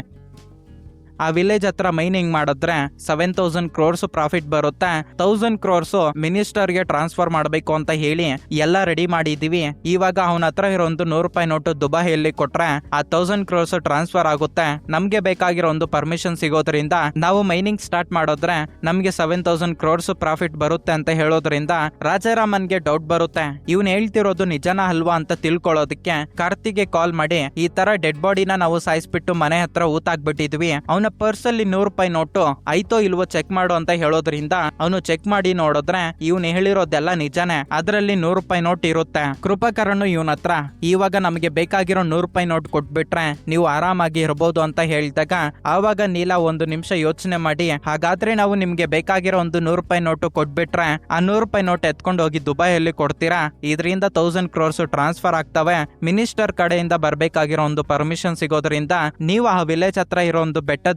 ಆ ವಿಲೇಜ್ ಹತ್ರ ಮೈನಿಂಗ್ ಮಾಡಿದ್ರೆ 7000 crores ಪ್ರಾಫಿಟ್ ಬರುತ್ತೆ, 1000 crores ಮಿನಿಸ್ಟರ್ಗೆ ಟ್ರಾನ್ಸ್ಫರ್ ಮಾಡಬೇಕು ಅಂತ ಹೇಳಿ ಎಲ್ಲ ರೆಡಿ ಮಾಡಿದೀವಿ. ಇವಾಗ ಅವನ ಹತ್ರ ಇರೋ ಒಂದು 100 ರೂಪಾಯಿ ನೋಟು ದುಬೈಯಲ್ಲಿ ಕೊಟ್ರೆ ಆ 1000 crores ಟ್ರಾನ್ಸ್ಫರ್ ಆಗುತ್ತೆ. ನಮ್ಗೆ ಬೇಕಾಗಿರೋ ಒಂದು ಪರ್ಮಿಷನ್ ಸಿಗೋದ್ರಿಂದ ನಾವು ಮೈನಿಂಗ್ ಸ್ಟಾರ್ಟ್ ಮಾಡೋದ್ರೆ ನಮ್ಗೆ 7000 crores ಪ್ರಾಫಿಟ್ ಬರುತ್ತೆ ಅಂತ ಹೇಳೋದ್ರಿಂದ ರಾಜಾರಾಮನ್ಗೆ ಡೌಟ್ ಬರುತ್ತೆ, ಇವ್ನು ಹೇಳ್ತಿರೋದು ನಿಜನಾ ಅಲ್ವಾ ಅಂತ ತಿಳ್ಕೊಳ್ಳೋದಕ್ಕೆ ಕಾರ್ತಿಗೆ ಕಾಲ್ ಮಾಡಿ ಈ ತರ ಡೆಡ್ ಬಾಡಿನ ನಾವು ಸಾಯಿಸ್ಬಿಟ್ಟು ಮನೆ ಹತ್ರ ಊತಾಕ್ಬಿಟ್ಟಿದ್ವಿ, ಅವನ ಪರ್ಸಲ್ಲಿ 100 ರೂಪಾಯಿ ನೋಟು ಆಯ್ತೋ ಇಲ್ವೋ ಚೆಕ್ ಮಾಡು ಅಂತ ಹೇಳೋದ್ರಿಂದ ಅವನು ಚೆಕ್ ಮಾಡಿ ನೋಡಿದ್ರೆ ಇವನು ಹೇಳಿರೋದೆಲ್ಲ ನಿಜಾನೇ, ಅದರಲ್ಲಿ 100 ರೂಪಾಯಿ ನೋಟ್ ಇರುತ್ತೆ. ಕೃಪಾಕರಣ್ಣು ಇವನ ಹತ್ರ ಇವಾಗ ನಮಗೆ ಬೇಕಾಗಿರೋ 100 ರೂಪಾಯಿ ನೋಟ್ ಕೊಟ್ಬಿಟ್ರೆ ನೀವು ಆರಾಮಾಗಿ ಇರಬಹುದು ಅಂತ ಹೇಳಿದಾಗ ಆವಾಗ ನೀಲ ಒಂದು ನಿಮಿಷ ಯೋಚನೆ ಮಾಡಿ, ಹಾಗಾದ್ರೆ ನಾವು ನಿಮ್ಗೆ ಬೇಕಾಗಿರೋ ಒಂದು 100 ರೂಪಾಯಿ ನೋಟು ಕೊಟ್ಬಿಟ್ರೆ ಆ 100 ರೂಪಾಯಿ ನೋಟ್ ಎತ್ಕೊಂಡು ಹೋಗಿ ದುಬೈಯಲ್ಲಿ ಕೊಡ್ತೀರಾ, ಇದರಿಂದ 1000 crores ಟ್ರಾನ್ಸ್ಫರ್ ಆಗ್ತವೆ, ಮಿನಿಸ್ಟರ್ ಕಡೆಯಿಂದ ಬರ್ಬೇಕಾಗಿರೋ ಒಂದು ಪರ್ಮಿಷನ್ ಸಿಗೋದ್ರಿಂದ ನೀವು ಆ ವಿಲೇಜ್ ಹತ್ರ ಇರೋ ಒಂದು ಬೆಟ್ಟದ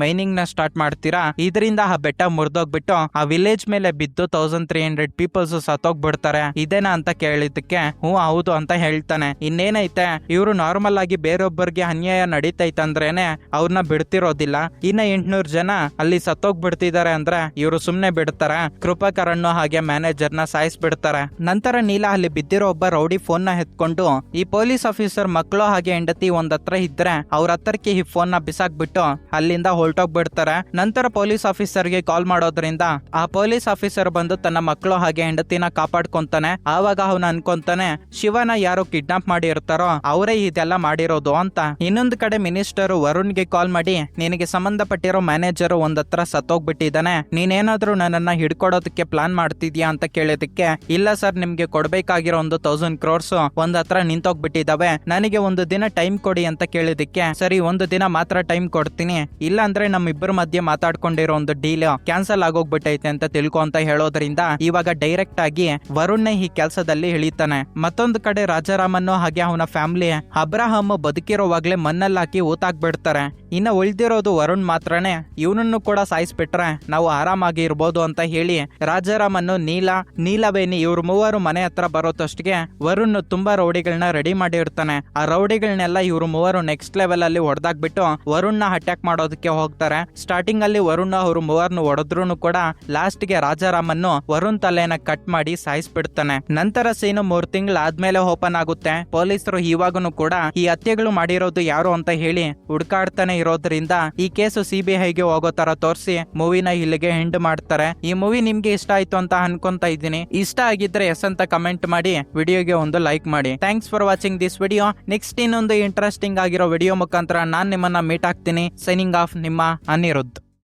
ಮೈನಿಂಗ್ ನ ಸ್ಟಾರ್ಟ್ ಮಾಡ್ತೀರಾ, ಇದರಿಂದ ಆ ಬೆಟ್ಟ ಮುರಿದೋಗ್ಬಿಟ್ಟು ಆ ವಿಲೇಜ್ ಮೇಲೆ ಬಿದ್ದು 1300 ಪೀಪಲ್ಸ್ ಸತ್ತೋಗ್ಬಿಡ್ತಾರೆ, ಇದೇನಾ ಅಂತ ಕೇಳಿದ್ದಕ್ಕೆ ಹ್ಞೂ ಹೌದು ಅಂತ ಹೇಳ್ತಾನೆ. ಇನ್ನೇನೈತೆ ಇವರು ನಾರ್ಮಲ್ ಆಗಿ ಬೇರೊಬ್ಬರಿಗೆ ಅನ್ಯಾಯ ನಡೀತೈತಂದ್ರೇನೆ ಅವ್ರನ್ನ ಬಿಡ್ತಿರೋದಿಲ್ಲ, ಇನ್ನ 800 ಜನ ಅಲ್ಲಿ ಸತ್ತೋಗ್ಬಿಡ್ತಿದ್ದಾರೆ ಅಂದ್ರೆ ಇವರು ಸುಮ್ನೆ ಬಿಡ್ತಾರ, ಕೃಪಾಕರಣ್ಣು ಹಾಗೆ ಮ್ಯಾನೇಜರ್ ನ ಸಾಯಿಸ್ಬಿಡ್ತಾರೆ. ನಂತರ ನೀಲ ಅಲ್ಲಿ ಬಿದ್ದಿರೋ ಒಬ್ಬ ರೌಡಿ ಫೋನ್ ನ ಎತ್ಕೊಂಡು ಈ ಪೊಲೀಸ್ ಆಫೀಸರ್ ಮಕ್ಕಳು ಹಾಗೆ ಹೆಂಡತಿ ಒಂದತ್ರ ಇದ್ರೆ ಅವ್ರ ಹತ್ರಕ್ಕೆ ಈ ಫೋನ್ ನ ಬಿಸಾಕ್ಬಿಟ್ಟು ಅಲ್ಲಿಂದ ಹೊರಟೋಗ್ಬಿಡ್ತಾರೆ. ನಂತರ ಪೊಲೀಸ್ ಆಫೀಸರ್ಗೆ ಕಾಲ್ ಮಾಡೋದ್ರಿಂದ ಆ ಪೊಲೀಸ್ ಆಫೀಸರ್ ಬಂದು ತನ್ನ ಮಕ್ಕಳು ಹಾಗೆ ಹೆಂಡತಿನ ಕಾಪಾಡ್ಕೊಂತಾನೆ. ಆವಾಗ ಅವನು ಅನ್ಕೊಂತಾನೆ ಶಿವನ ಯಾರು ಕಿಡ್ನಾಪ್ ಮಾಡಿ ಇರ್ತಾರೋ ಅವರೇ ಇದೆಲ್ಲ ಮಾಡಿರೋದು ಅಂತ. ಇನ್ನೊಂದು ಕಡೆ ಮಿನಿಸ್ಟರ್ ವರುಣ್ಗೆ ಕಾಲ್ ಮಾಡಿ ನಿನಗೆ ಸಂಬಂಧಪಟ್ಟಿರೋ ಮ್ಯಾನೇಜರ್ ಒಂದತ್ರ ಸತ್ತೋಗ್ಬಿಟ್ಟಿದ್ದಾನೆ, ನೀನೇನಾದ್ರೂ ನನ್ನನ್ನ ಹಿಡ್ಕೊಡೋದಕ್ಕೆ ಪ್ಲಾನ್ ಮಾಡ್ತಿದ್ಯಾ ಅಂತ ಕೇಳಿದಕ್ಕೆ ಇಲ್ಲ ಸರ್, ನಿಮ್ಗೆ ಕೊಡ್ಬೇಕಾಗಿರೋ ಒಂದು 1000 crores ಒಂದತ್ರ ನಿಂತೋಗ್ಬಿಟ್ಟಿದಾವೆ, ನನಗೆ ಒಂದು ದಿನ ಟೈಮ್ ಕೊಡಿ ಅಂತ ಕೇಳಿದಕ್ಕೆ ಸರಿ ಒಂದು ದಿನ ಮಾತ್ರ ಟೈಮ್ ಕೊಡ್ತೀನಿ, ಇಲ್ಲ ಅಂದ್ರೆ ನಮ್ಮಿಬ್ಬರ ಮಧ್ಯೆ ಮಾತಾಡ್ಕೊಂಡಿರೋ ಒಂದು ಡೀಲ್ ಕ್ಯಾನ್ಸಲ್ ಆಗೋಗ್ಬಿಟ್ಟೈತೆ ಅಂತ ತಿಳ್ಕೊ ಅಂತ ಹೇಳೋದ್ರಿಂದ ಇವಾಗ ಡೈರೆಕ್ಟ್ ಆಗಿ ವರುಣ್ ಈ ಕೆಲಸದಲ್ಲಿ ಇಳಿತಾನೆ. ಮತ್ತೊಂದು ಕಡೆ ರಾಜಾರಾಮನ್ನು ಹಾಗೆ ಅವನ ಫ್ಯಾಮಿಲಿ ಅಬ್ರಹಾಂ ಬದುಕಿರೋವಾಗ್ಲೇ ಮಣ್ಣಲ್ಲಿ ಹಾಕಿ ಊತಾಕ್ಬಿಡ್ತಾರೆ. ಇನ್ನ ಉಳಿದಿರೋದು ವರುಣ್ ಮಾತ್ರನೇ, ಇವನನ್ನು ಕೂಡ ಸಾಯಿಸ್ಬಿಟ್ರೆ ನಾವು ಆರಾಮಾಗಿ ಇರ್ಬೋದು ಅಂತ ಹೇಳಿ ರಾಜಾರಾಮನ್ನು ನೀಲವೇಣಿ ಇವ್ರು ಮೂವರು ಮನೆ ಹತ್ರ ಬರೋತಷ್ಟಿಗೆ ವರುಣ್ ತುಂಬಾ ರೌಡಿಗಳನ್ನ ರೆಡಿ ಮಾಡಿರ್ತಾನೆ. ಆ ರೌಡಿಗಳನ್ನೆಲ್ಲ ಇವ್ರು ಮೂವರು ನೆಕ್ಸ್ಟ್ ಲೆವೆಲ್ ಅಲ್ಲಿ ಹೊಡೆದಾಕ್ಬಿಟ್ಟು ವರುಣ್ನ ಅಟ್ಯಾಕ್ ಮಾಡೋದಕ್ಕೆ ಹೋಗ್ತಾರೆ. ಸ್ಟಾರ್ಟಿಂಗ್ ಅಲ್ಲಿ ವರುಣ್ ಅವರು ಮೂವರ್ನು ಹೊಡೆದ್ರು ಕೂಡ ಲಾಸ್ಟ್ ಗೆ ರಾಜಾರಾಮನ್ನು ವರುಣ್ ತಲೆನ ಕಟ್ ಮಾಡಿ ಸಾಯಿಸ್ಬಿಡ್ತಾನೆ. ನಂತರ ಸೀನು 3 ತಿಂಗಳು ಆದ್ಮೇಲೆ ಓಪನ್ ಆಗುತ್ತೆ. ಪೊಲೀಸರು ಇವಾಗನು ಕೂಡ ಈ ಹತ್ಯೆಗಳು ಮಾಡಿರೋದು ಯಾರು ಅಂತ ಹೇಳಿ ಹುಡ್ಕಾಡ್ತಾನೆ ಇರೋದ್ರಿಂದ ಈ ಕೇಸು CBIಗೆ ಹೋಗೋ ತರ ತೋರಿಸಿ ಮೂವಿನ ಇಲ್ಲಿಗೆ ಎಂಡ್ ಮಾಡ್ತಾರೆ. ಈ ಮೂವಿ ನಿಮ್ಗೆ ಇಷ್ಟ ಆಯ್ತು ಅಂತ ಅನ್ಕೊಂತ ಇದ್ದೀನಿ. ಇಷ್ಟ ಆಗಿದ್ರೆ ಎಸ್ ಅಂತ ಕಮೆಂಟ್ ಮಾಡಿ, ವಿಡಿಯೋಗೆ ಒಂದು ಲೈಕ್ ಮಾಡಿ. Thanks for watching this video. Next ಇನ್ನೊಂದು ಇಂಟ್ರೆಸ್ಟಿಂಗ್ ಆಗಿರೋ ವಿಡಿಯೋ ಮುಖಾಂತರ ನಾನ್ ನಿಮ್ಮನ್ನ ಮೀಟ್ ಆಗ್ತೀನಿ. ಸೈನಿಂಗ್ ಆಫ್, ನಿಮ್ಮ ಅನಿರುದ್ಧ್.